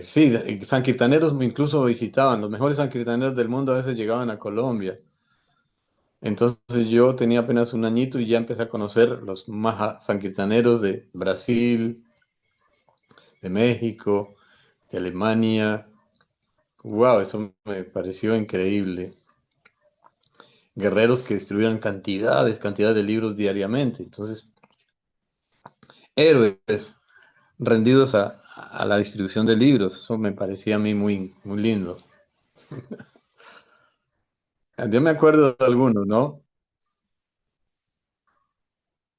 Sí, y sanquirtaneros incluso visitaban, los mejores sanquirtaneros del mundo a veces llegaban a Colombia. Entonces yo tenía apenas un añito y ya empecé a conocer los maja sanquirtaneros de Brasil, de México, de Alemania. Wow, eso me pareció increíble. Guerreros que distribuían cantidades de libros diariamente. Entonces, héroes rendidos a la distribución de libros. Eso me parecía a mí muy lindo. Yo me acuerdo de algunos, ¿no?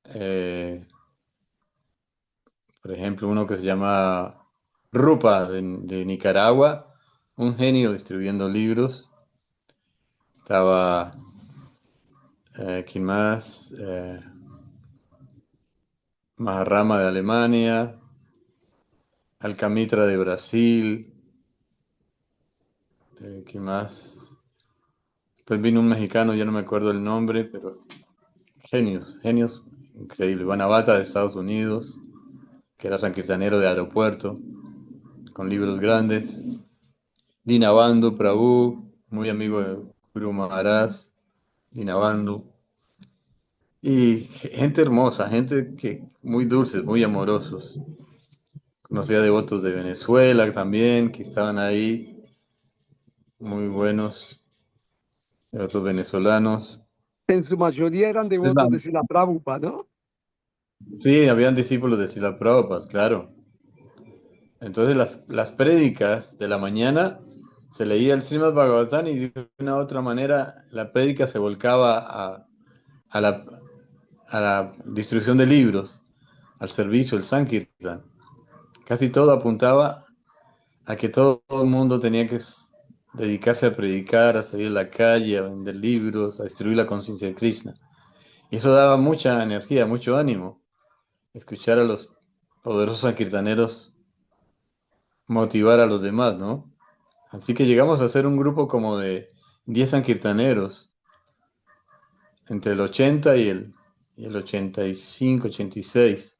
Eh, por ejemplo, uno que se llama Rupa de Nicaragua, un genio distribuyendo libros. Estaba, ¿quién más? Maharrama de Alemania, Alcamitra de Brasil, ¿quién más? Después vino un mexicano, ya no me acuerdo el nombre, pero genios, increíble. Guanabata de Estados Unidos, que era sanquirtanero de aeropuerto, con libros grandes. Dinabando Prabhu, muy amigo de Guru Maharaj, Dinabando. Y gente hermosa, gente que muy dulces, muy amorosos. Conocía devotos de Venezuela también, que estaban ahí, muy buenos, devotos venezolanos.
En su mayoría eran
Es
devotos
la-
de Sila Prabhupada, ¿no?
Sí, habían discípulos de Srila Prabhupada, claro. Entonces las prédicas de la mañana se leía el Srimad Bhagavatam y de una u otra manera la prédica se volcaba a la, a la distribución de libros, al servicio, el Sankirtan. Casi todo apuntaba a que todo el mundo tenía que dedicarse a predicar, a salir a la calle, a vender libros, a distribuir la conciencia de Krishna. Y eso daba mucha energía, mucho ánimo, escuchar a los poderosos sankirtaneros motivar a los demás, ¿no? Así que llegamos a ser un grupo como de 10 sankirtaneros, entre el 80 y el 85, 86.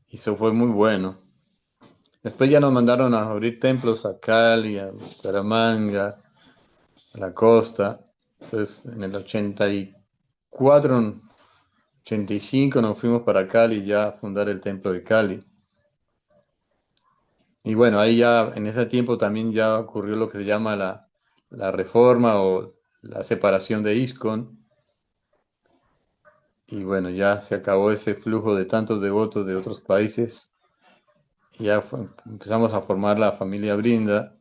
Y eso fue muy bueno. Después ya nos mandaron a abrir templos a Cali, a Bucaramanga, a la costa. Entonces, en el 84, 85 nos fuimos para Cali ya a fundar el templo de Cali. Y bueno, ahí ya en ese tiempo también ya ocurrió lo que se llama la reforma o la separación de ISKCON. Y bueno, ya se acabó ese flujo de tantos devotos de otros países. Y ya empezamos a formar la familia Brinda.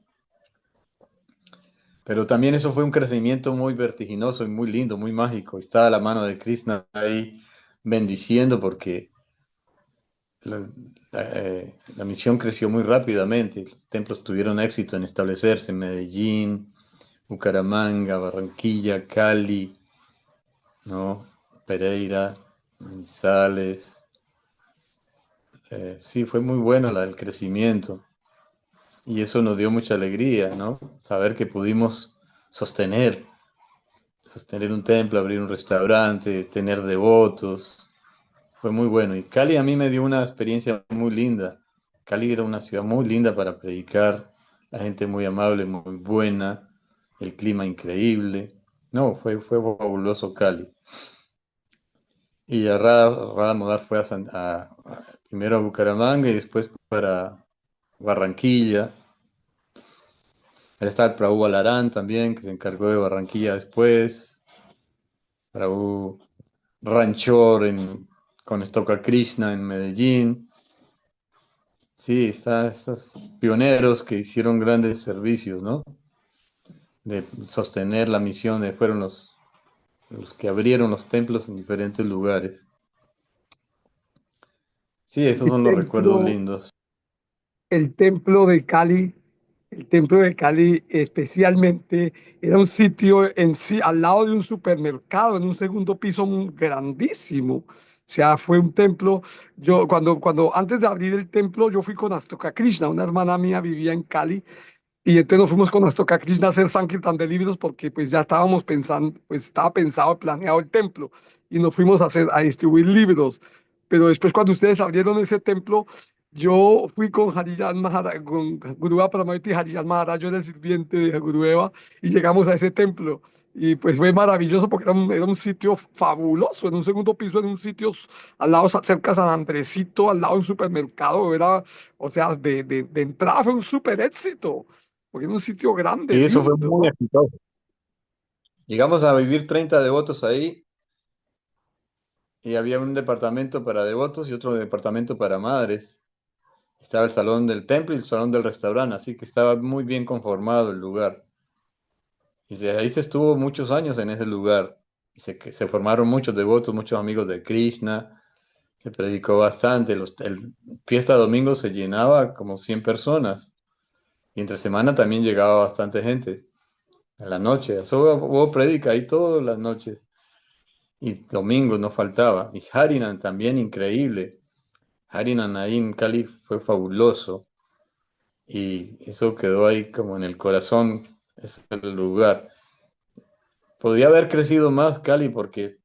Pero también eso fue un crecimiento muy vertiginoso y muy lindo, muy mágico. Estaba la mano de Krishna ahí bendiciendo porque la, la misión creció muy rápidamente. Los templos tuvieron éxito en establecerse en Medellín, Bucaramanga, Barranquilla, Cali, ¿no? Pereira, Manizales. Sí, fue muy bueno el crecimiento y eso nos dio mucha alegría, ¿no? Saber que pudimos sostener sostener un templo, abrir un restaurante, tener devotos. Fue muy bueno. Y Cali a mí me dio una experiencia muy linda. Cali era una ciudad muy linda para predicar, la gente muy amable, muy buena, el clima increíble. No, fue fabuloso Cali. Y a Rada Modar fue primero a Bucaramanga y después para Barranquilla. Ahí está el Prabhu Alarán también, que se encargó de Barranquilla después. Prabhu Ranchor con Stoka Krishna en Medellín. Sí, estos pioneros que hicieron grandes servicios, ¿no? De sostener la misión, fueron los que abrieron los templos en diferentes lugares. Sí, esos
El
son los recuerdos
templo,
lindos.
el templo de Cali, el templo de Cali especialmente era un sitio en sí, al lado de un supermercado, en un segundo piso grandísimo. O sea, fue un templo. Yo, antes de abrir el templo, yo fui con Astoka Krishna, una hermana mía vivía en Cali. Y entonces nos fuimos con Astoka Krishna a hacer Sankirtan de libros porque pues ya estábamos pensando, pues estaba pensado, planeado el templo y nos fuimos a distribuir libros. Pero después cuando ustedes abrieron ese templo, yo fui con Harijan Maharaj, con Guruveva Paramahiti Harijan Maharaj, yo era el sirviente de Guruveva y llegamos a ese templo. Y pues fue maravilloso porque era un sitio fabuloso, en un segundo piso, en un sitio al lado, cerca de San Andresito, al lado de un supermercado, era, o sea, de entrada fue un súper éxito porque era un sitio grande,
Y eso fue
lindo,
muy
¿no?
exitoso. Llegamos a vivir 30 devotos ahí y había un departamento para devotos y otro departamento para madres. Estaba el salón del templo y el salón del restaurante, así que estaba muy bien conformado el lugar. Ahí se estuvo muchos años en ese lugar. Que se formaron muchos devotos, muchos amigos de Krishna. Se predicó bastante. El fiesta domingo se llenaba como 100 personas. Y entre semana también llegaba bastante gente. En la noche. Eso hubo prédica ahí todas las noches. Y domingo no faltaba. Y Harinan también increíble. Harinan ahí en Cali fue fabuloso. Y eso quedó ahí como en el corazón, ese es el lugar. Podía haber crecido más Cali porque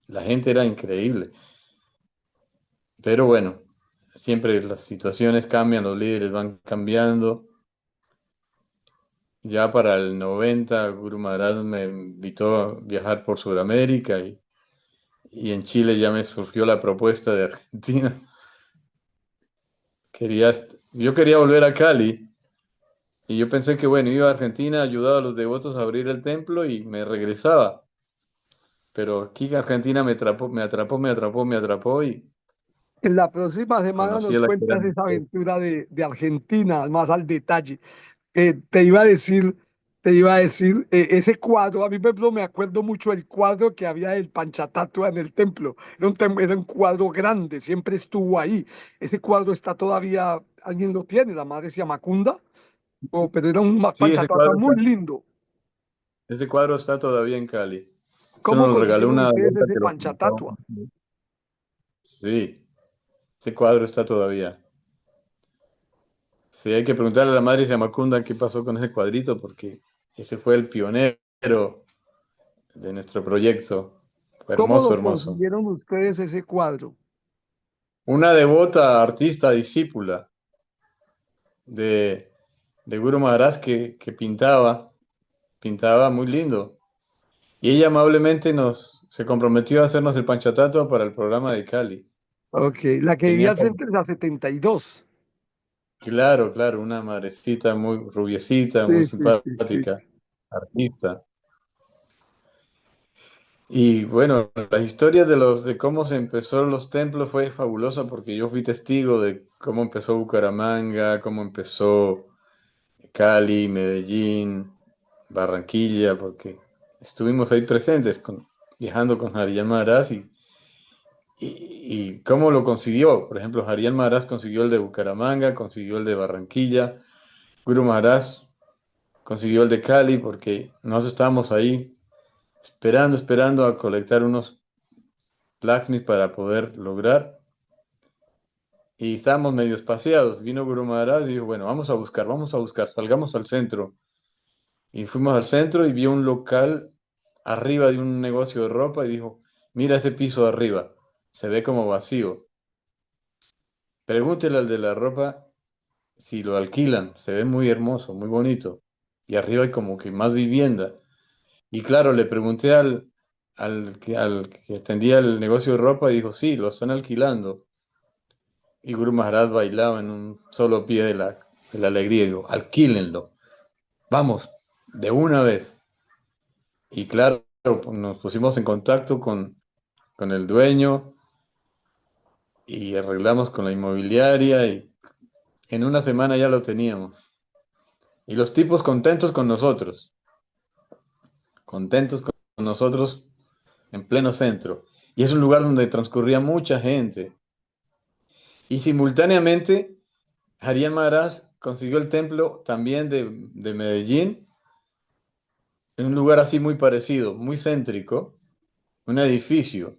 la gente era increíble. Pero bueno, siempre las situaciones cambian, los líderes van cambiando. Ya para el 90, Guru Maharaj me invitó a viajar por Sudamérica y en Chile ya me surgió la propuesta de Argentina. Yo quería volver a Cali y yo pensé que bueno, iba a Argentina, ayudaba a los devotos a abrir el templo y me regresaba. Pero aquí Argentina me atrapó y
En la próxima semana
conocí
nos
a la
cuentas
gran...
esa aventura de Argentina, más al detalle. Te iba a decir, ese cuadro, a mí por ejemplo, me acuerdo mucho el cuadro que había del Panchatatua en el templo. Era un cuadro grande, siempre estuvo ahí. Ese cuadro está todavía, alguien lo tiene, la madre se llama Macunda, pero era un
Sí,
Panchatatua muy lindo.
ese cuadro está todavía en Cali. Eso
¿Cómo
nos lo regaló
consiguieron
una
ustedes
vuelta
ese
que lo pintó.
Panchatatua?
Sí, ese cuadro está todavía. Sí, hay que preguntarle a la madre Yamacunda qué pasó con ese cuadrito, porque ese fue el pionero de nuestro proyecto. Fue
¿Cómo
hermoso,
lo
hermoso.
consiguieron ustedes ese cuadro?
Una devota artista discípula de, de Guru Maharaj que pintaba muy lindo. Y ella amablemente se comprometió a hacernos el panchatato para el programa de Cali.
Ok, la que vivía
Tenía,
al centro de la 72.
claro, claro, una madrecita muy rubiecita, muy
Sí, sí, sí, sí.
simpática, artista. Y bueno, la historia de cómo se empezó los templos fue fabulosa porque yo fui testigo de cómo empezó Bucaramanga, cómo empezó Cali, Medellín, Barranquilla, porque estuvimos ahí presentes viajando con Hariyan Maharaj y cómo lo consiguió. Por ejemplo, Hariyan Maharaj consiguió el de Bucaramanga, consiguió el de Barranquilla, Guru Maharaj consiguió el de Cali porque nosotros estábamos ahí esperando a colectar unos Laxmis para poder lograr. Y estábamos medio espaciados. Vino Guru Maharaj y dijo, bueno, vamos a buscar, salgamos al centro. Y fuimos al centro y vio un local arriba de un negocio de ropa y dijo, mira ese piso de arriba, se ve como vacío. Pregúntele al de la ropa si lo alquilan, se ve muy hermoso, muy bonito. Y arriba hay como que más vivienda. Y claro, le pregunté al que atendía el negocio de ropa y dijo, sí, lo están alquilando. Y Guru Maharaj bailaba en un solo pie de la alegría. Y digo, alquílenlo, vamos, de una vez. Y claro, nos pusimos en contacto con el dueño y arreglamos con la inmobiliaria y en una semana ya lo teníamos. Y los tipos contentos con nosotros en pleno centro. Y es un lugar donde transcurría mucha gente. Y simultáneamente, Harian Maharaj consiguió el templo también de Medellín, en un lugar así muy parecido, muy céntrico, un edificio.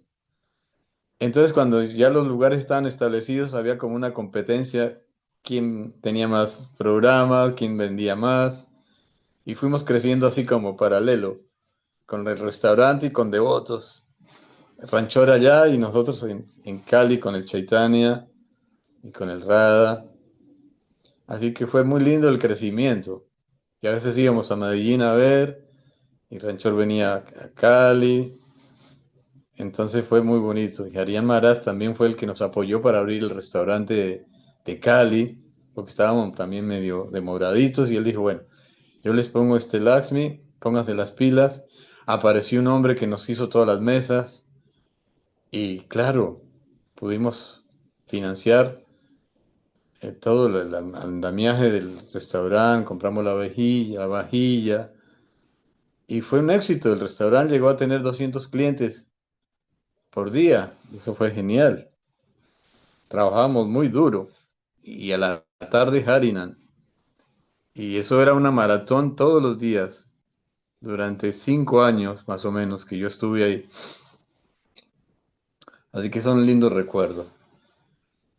Entonces, cuando ya los lugares estaban establecidos, había como una competencia, quién tenía más programas, quién vendía más, y fuimos creciendo así como paralelo, con el restaurante y con devotos. Ranchor allá y nosotros en Cali con el Chaitanya y con el Radha. Así que fue muy lindo el crecimiento. Y a veces íbamos a Medellín a ver, y Ranchor venía a Cali. Entonces fue muy bonito. Y Arián Maras también fue el que nos apoyó para abrir el restaurante de Cali, porque estábamos también medio demoraditos. Y él dijo, bueno, yo les pongo este Laxmi, pónganse las pilas. Apareció un hombre que nos hizo todas las mesas. Y claro, pudimos financiar todo el andamiaje del restaurante, compramos la vajilla, y fue un éxito. El restaurante llegó a tener 200 clientes por día. Eso fue genial. Trabajamos muy duro. Y a la tarde Harinan. Y eso era una maratón todos los días, durante 5 años más o menos que yo estuve ahí. Así que son lindos recuerdos.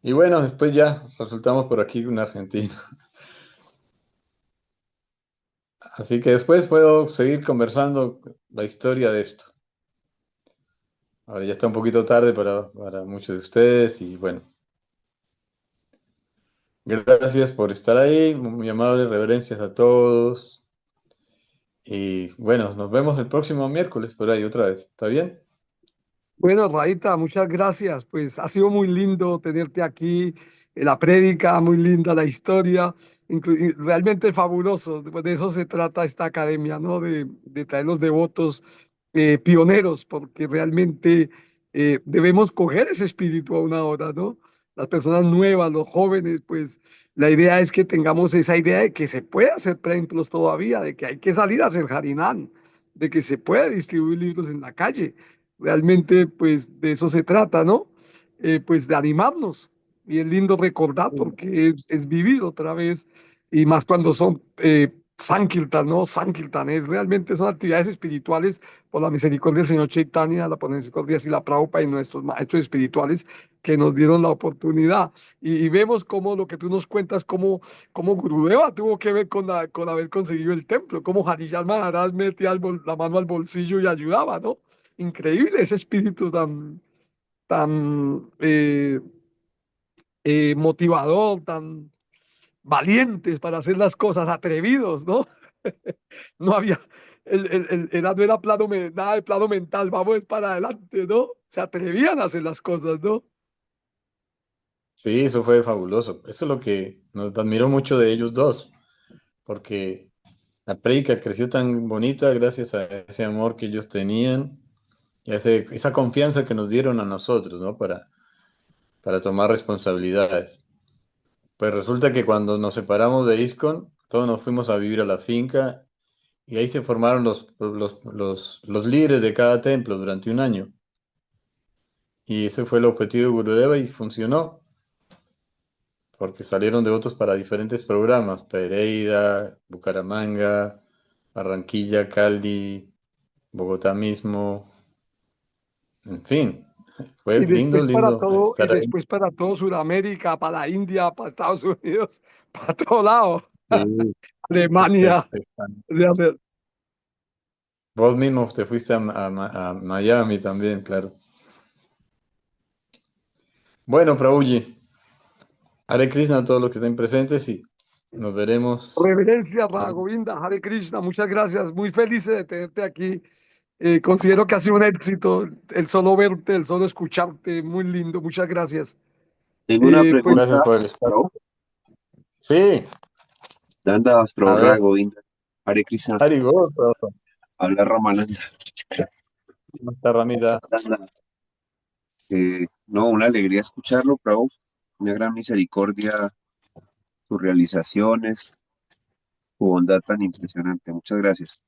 Y bueno, después ya resultamos por aquí un argentino. Así que después puedo seguir conversando la historia de esto. Ahora ya está un poquito tarde para muchos de ustedes y bueno, gracias por estar ahí, muy amables, reverencias a todos y bueno, nos vemos el próximo miércoles por ahí otra vez, ¿está bien?
Bueno, Radita, muchas gracias. Pues ha sido muy lindo tenerte aquí, la prédica, muy linda la historia, y realmente fabuloso. Pues de eso se trata esta academia, ¿no? De traer los devotos pioneros, porque realmente debemos coger ese espíritu a una hora, ¿no? Las personas nuevas, los jóvenes, pues la idea es que tengamos esa idea de que se puede hacer templos todavía, de que hay que salir a hacer harinán, de que se puede distribuir libros en la calle. Realmente, pues de eso se trata, ¿no? Pues de animarnos. Y es lindo recordar porque es vivir otra vez, y más cuando son Sankirtan, ¿no? Sankirtan es realmente son actividades espirituales por la misericordia del Señor Chaitanya, la misericordia y la Prabhupada y nuestros maestros espirituales que nos dieron la oportunidad. Y vemos cómo lo que tú nos cuentas, cómo Gurudeva tuvo que ver con haber conseguido el templo, cómo Harishan Maharaj metía la mano al bolsillo y ayudaba, ¿no? Increíble ese espíritu tan motivador, tan valientes para hacer las cosas, atrevidos, ¿no? No había, no era plano, nada de plano mental, vamos para adelante, ¿no? Se atrevían a hacer las cosas, ¿no?
Sí, eso fue fabuloso. Eso es lo que nos admiró mucho de ellos dos, porque la prédica creció tan bonita gracias a ese amor que ellos tenían y a esa confianza que nos dieron a nosotros, ¿no? Para tomar responsabilidades. Pues resulta que cuando nos separamos de ISKCON, todos nos fuimos a vivir a la finca y ahí se formaron los líderes de cada templo durante un año. Y ese fue el objetivo de Gurudeva y funcionó, porque salieron devotos para diferentes programas, Pereira, Bucaramanga, Barranquilla, Cali, Bogotá mismo, en fin, fue lindo, lindo
Y
estar ahí.
después para todo Sudamérica, para India, para Estados Unidos, para todo lado,
Sí,
Alemania.
vos mismo te fuiste a Miami también, claro. Bueno, Prabhuji, Hare Krishna a todos los que estén presentes y nos veremos.
Reverencia, Govinda, Hare Krishna, muchas gracias. Muy feliz de tenerte aquí. Considero que ha sido un éxito el solo verte, el solo escucharte. Muy lindo, muchas gracias.
Tengo una
Pues
Gracias
pregunta,
por el espacio.
bro.
Sí,
Nanda,
a
Pro
ver,
Govinda. Hare Krishna,
Arigoto,
habla Ramalanda.
¿cómo está Ramita?
Nanda, no, una alegría escucharlo, Prabhu. Una gran misericordia sus realizaciones, su bondad tan impresionante. Muchas gracias.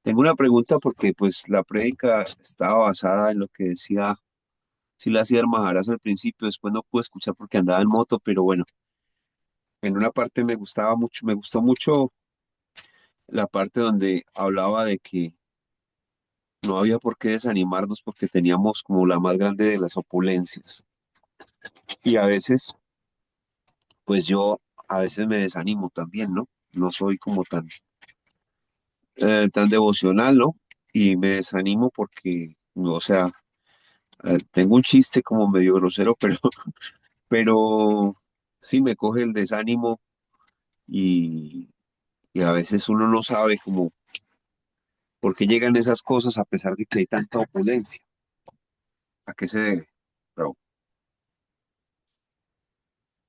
Tengo una pregunta porque pues la prédica estaba basada en lo que decía Silas Maharaz al principio, después no pude escuchar porque andaba en moto, pero bueno, en una parte me gustó mucho la parte donde hablaba de que no había por qué desanimarnos porque teníamos como la más grande de las opulencias. Y a veces, pues yo a veces me desanimo también, ¿no? No soy como tan devocional, ¿no? Y me desanimo porque, no, o sea, tengo un chiste como medio grosero, pero sí me coge el desánimo y, y a veces uno no sabe como por qué llegan esas cosas a pesar de que hay tanta opulencia. ¿A qué se debe? Pero,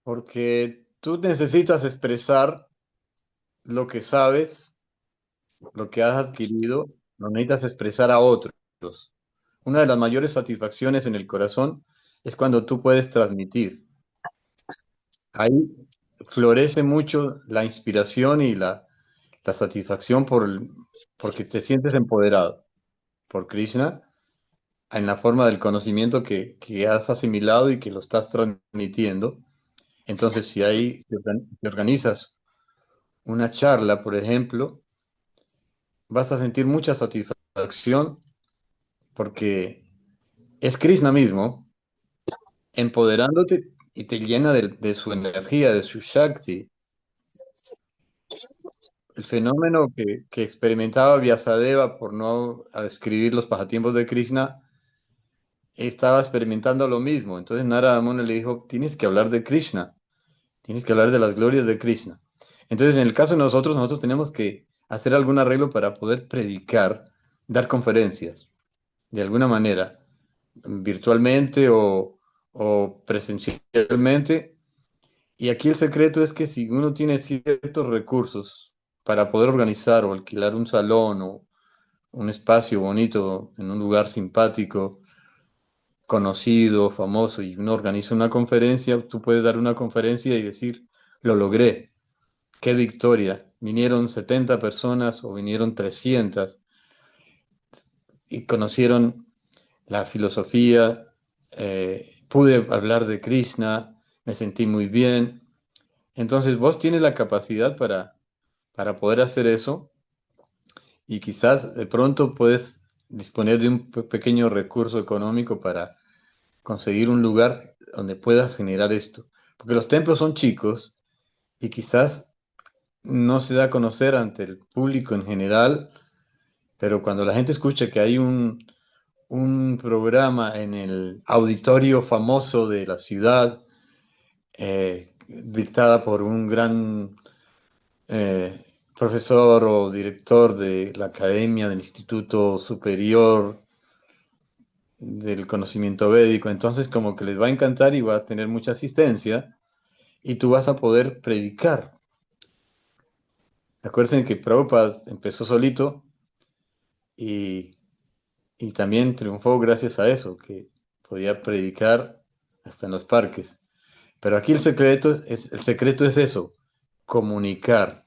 Porque tú necesitas expresar lo que sabes, lo que has adquirido, lo necesitas expresar a otros. Una de las mayores satisfacciones en el corazón es cuando tú puedes transmitir. Ahí florece mucho la inspiración y la satisfacción porque te sientes empoderado por Krishna en la forma del conocimiento que has asimilado y que lo estás transmitiendo. Entonces, si organizas una charla, por ejemplo, vas a sentir mucha satisfacción porque es Krishna mismo empoderándote y te llena de su energía, de su Shakti. El fenómeno que experimentaba Vyasadeva por no escribir los pasatiempos de Krishna estaba experimentando lo mismo. Entonces Narada Muni le dijo, tienes que hablar de Krishna, tienes que hablar de las glorias de Krishna. Entonces en el caso de nosotros tenemos que hacer algún arreglo para poder predicar, dar conferencias, de alguna manera, virtualmente o presencialmente. Y aquí el secreto es que si uno tiene ciertos recursos para poder organizar o alquilar un salón o un espacio bonito en un lugar simpático, conocido, famoso, y uno organiza una conferencia, tú puedes dar una conferencia y decir, lo logré, qué victoria. Vinieron 70 personas o vinieron 300 y conocieron la filosofía, pude hablar de Krishna, me sentí muy bien. Entonces vos tienes la capacidad para poder hacer eso y quizás de pronto puedes disponer de un pequeño recurso económico para conseguir un lugar donde puedas generar esto. Porque los templos son chicos y quizás no se da a conocer ante el público en general, pero cuando la gente escucha que hay un programa en el auditorio famoso de la ciudad, dictada por un gran profesor o director de la academia del Instituto Superior del Conocimiento Védico, entonces como que les va a encantar y va a tener mucha asistencia y tú vas a poder predicar. Acuérdense que Prabhupada empezó solito y, y también triunfó gracias a eso, que podía predicar hasta en los parques. Pero aquí el secreto es eso, comunicar,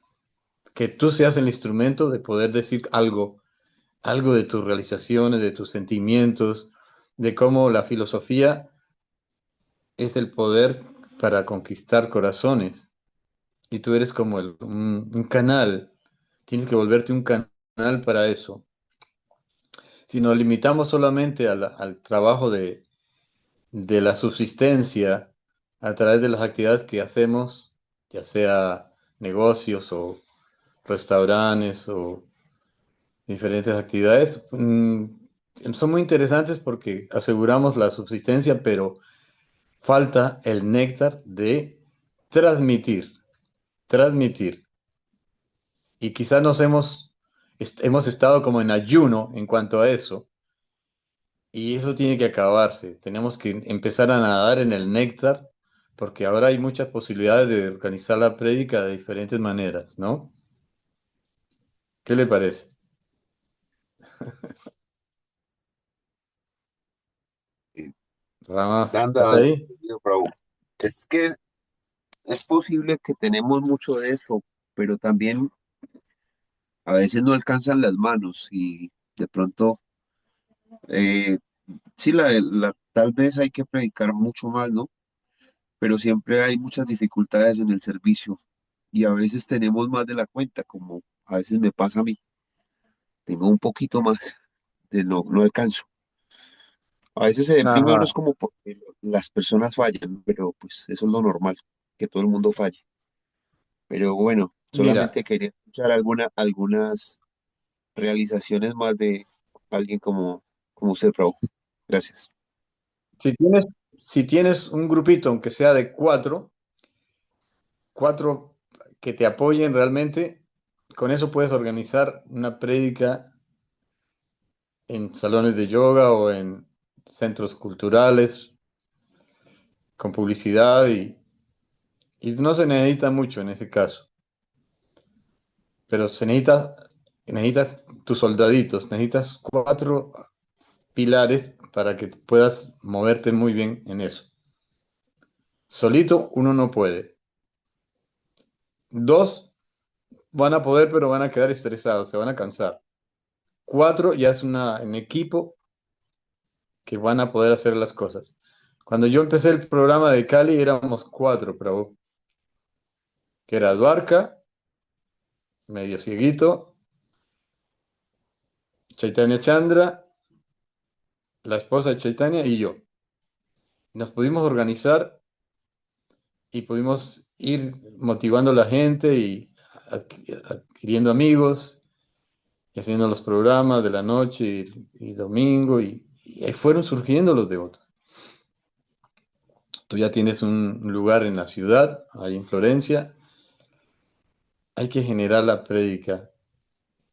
que tú seas el instrumento de poder decir algo de tus realizaciones, de tus sentimientos, de cómo la filosofía es el poder para conquistar corazones. Y tú eres como un canal, tienes que volverte un canal para eso. Si nos limitamos solamente al trabajo de la subsistencia a través de las actividades que hacemos, ya sea negocios o restaurantes o diferentes actividades, son muy interesantes porque aseguramos la subsistencia, pero falta el néctar de transmitir, transmitir. Y quizás hemos estado como en ayuno en cuanto a eso, y eso tiene que acabarse. Tenemos que empezar a nadar en el néctar, porque ahora hay muchas posibilidades de organizar la prédica de diferentes maneras, ¿no? ¿Qué le parece?
eh,
Rama, ¿estás
Danda,
ahí?
Prabhu, es que es posible que tenemos mucho de eso, pero también a veces no alcanzan las manos y de pronto, eh, sí, tal vez hay que predicar mucho más, ¿no? Pero siempre hay muchas dificultades en el servicio y a veces tenemos más de la cuenta, como a veces me pasa a mí. Tengo un poquito más de no alcanzo. A veces se ven
Ajá,
primero como porque las personas fallan, pero pues eso es lo normal, que todo el mundo falle. Pero bueno,
mira,
solamente quería escuchar algunas realizaciones más de alguien como usted, Raúl. Gracias.
si tienes, si tienes un grupito, aunque sea de cuatro que te apoyen realmente, con eso puedes organizar una prédica en salones de yoga o en centros culturales con publicidad y no se necesita mucho en ese caso, pero necesitas tus soldaditos, necesitas cuatro pilares para que puedas moverte muy bien en eso. Solito uno no puede. Dos van a poder, pero van a quedar estresados, se van a cansar. Cuatro ya es un equipo que van a poder hacer las cosas. Cuando yo empecé el programa de Cali éramos cuatro, pero que era Duarca, medio cieguito, Chaitanya Chandra, la esposa de Chaitanya y yo. Nos pudimos organizar y pudimos ir motivando a la gente y adquiriendo amigos y haciendo los programas de la noche y domingo y ahí fueron surgiendo los devotos. Tú ya tienes un lugar en la ciudad, ahí en Florencia, hay que generar la prédica.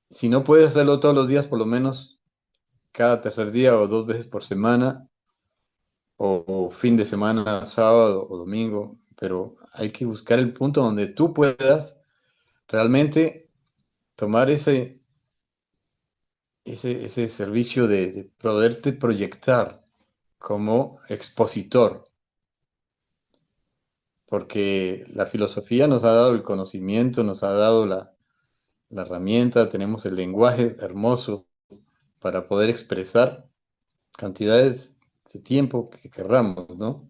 Si no puedes hacerlo todos los días, por lo menos cada tercer día o 2 veces por semana, o fin de semana, sábado o domingo, pero hay que buscar el punto donde tú puedas realmente tomar ese servicio de poderte proyectar como expositor, porque la filosofía nos ha dado el conocimiento, nos ha dado la herramienta, tenemos el lenguaje hermoso para poder expresar cantidades de tiempo que querramos, ¿no?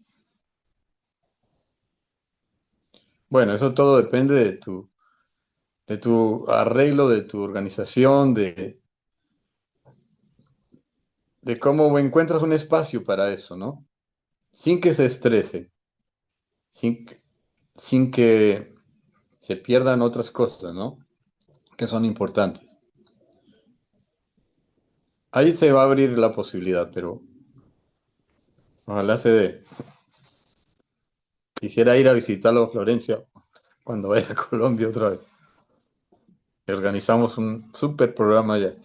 Bueno, eso todo depende de tu arreglo, de tu organización, de cómo encuentras un espacio para eso, ¿no? Sin que se estrese, sin, sin que se pierdan otras cosas, ¿no? Que son importantes. Ahí se va a abrir la posibilidad, pero ojalá se dé. Quisiera ir a visitarlo a Florencia cuando vaya a Colombia otra vez. Y organizamos un súper programa allá.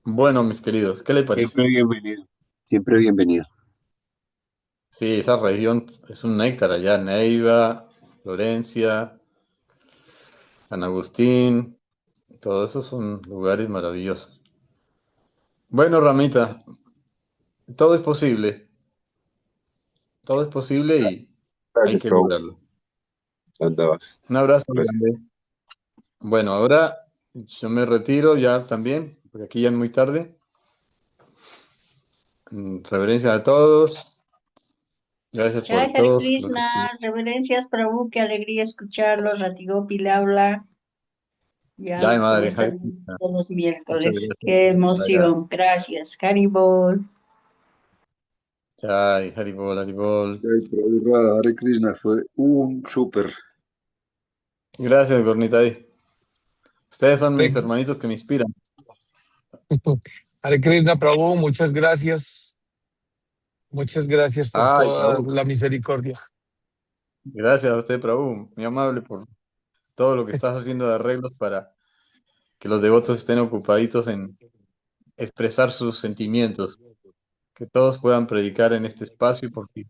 Bueno, mis queridos, ¿qué le parece?
Siempre bienvenido. Siempre bienvenido.
Sí, esa región es un néctar allá, Neiva, Florencia, San Agustín, todos esos son lugares maravillosos. Bueno, Ramita, todo es posible, todo es posible y hay
Gracias,
que
Raúl.
lograrlo.
Andabas.
Un abrazo
Gracias.
grande. Bueno, ahora yo me retiro ya también, porque aquí ya es muy tarde. Reverencia a todos. Gracias
Jai
por
Hare
todos los que
Krishna, reverencias Prabhu, qué alegría escucharlos. Ratigopi le habla,
Ya,
ya como
madre, Hare
están
Krishna.
todos los
Muchas
miércoles.
gracias
Qué
por estar allá.
emoción, gracias. Haribol.
Ya, Haribol, Haribol.
Jai Prabhu Radha, Hare Krishna, fue un súper.
Gracias, Gornitay. Ustedes son mis
Hare
hermanitos que me inspiran.
Hare Krishna, Prabhu, muchas gracias. Muchas gracias por
Ay,
toda
Prabhu.
la misericordia.
Gracias a usted, Prabhu. Muy amable por todo lo que estás haciendo de arreglos para que los devotos estén ocupaditos en expresar sus sentimientos, que todos puedan predicar en este espacio porque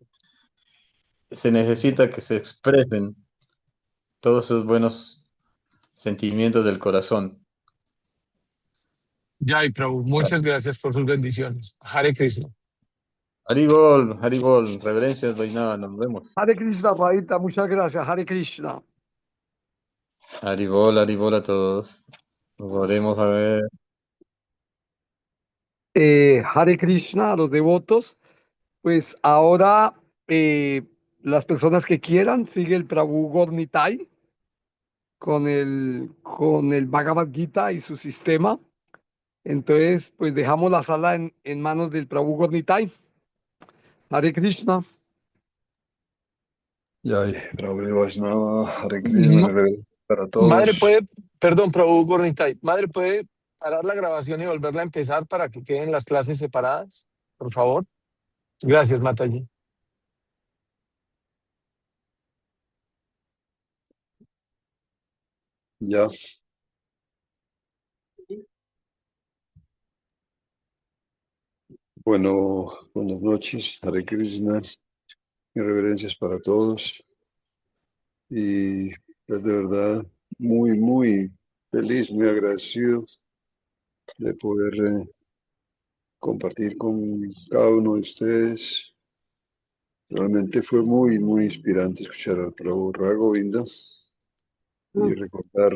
se necesita que se expresen todos esos buenos sentimientos del corazón.
Jai Prabhu, muchas gracias por sus bendiciones. Hare Krishna.
Haribol, reverencias, Vaishnava, nos vemos.
Hare Krishna, Radita, muchas gracias. Hare Krishna.
Haribol a todos. Nos volvemos a ver.
Hare Krishna, a los devotos. Pues ahora las personas que quieran, sigue el Prabhu Gornitai con el Bhagavad Gita y su sistema. Entonces, pues dejamos la sala en manos del Prabhu Gornitai. Hare Krishna.
Jai, Prabhupada Vaishnava, Hare Krishna,
Ma-
reverencias para
Madre
todos.
puede, perdón, Prabhu Gornitai, madre puede parar la grabación y volverla a empezar para que queden las clases separadas, por favor. Gracias, Mataji.
Ya. Bueno, buenas noches, Hare Krishna, mis reverencias para todos. Y pues de verdad, muy feliz, muy agradecido de poder compartir con cada uno de ustedes. Realmente fue muy inspirante escuchar al Prabhu Govinda y recordar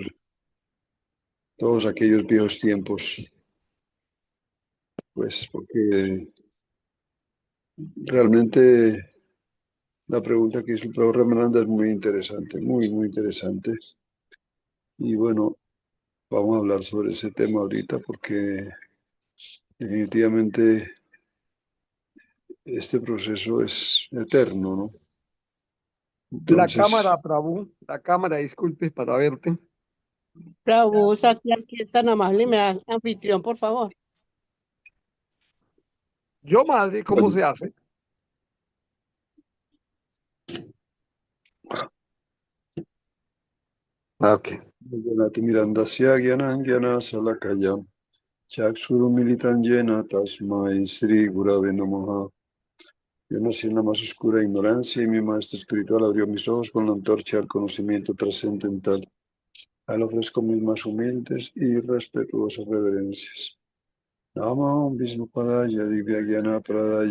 todos aquellos viejos tiempos, pues porque realmente la pregunta que hizo el Prabhu Ramananda es muy interesante, muy interesante. Y bueno, vamos a hablar sobre ese tema ahorita porque definitivamente este proceso es eterno, ¿no?
La
Entonces,
cámara, Prabhu, la cámara, disculpe para verte.
Prabhu, Satya, que es tan amable, me das anfitrión, por favor.
Yo, madre, ¿cómo
bueno,
se hace? Ok.
Janati Mirandasya Gyanam Gyana Salakaya Chakshuru Militan Yena Tasmai Sri Gurave Namaha. Yo nací en la más oscura ignorancia y mi maestro espiritual abrió mis ojos con la antorcha del conocimiento trascendental. A él ofrezco mis más humildes y respetuosas reverencias. Namo Vishnu Padaya Divya Gyana Pradaya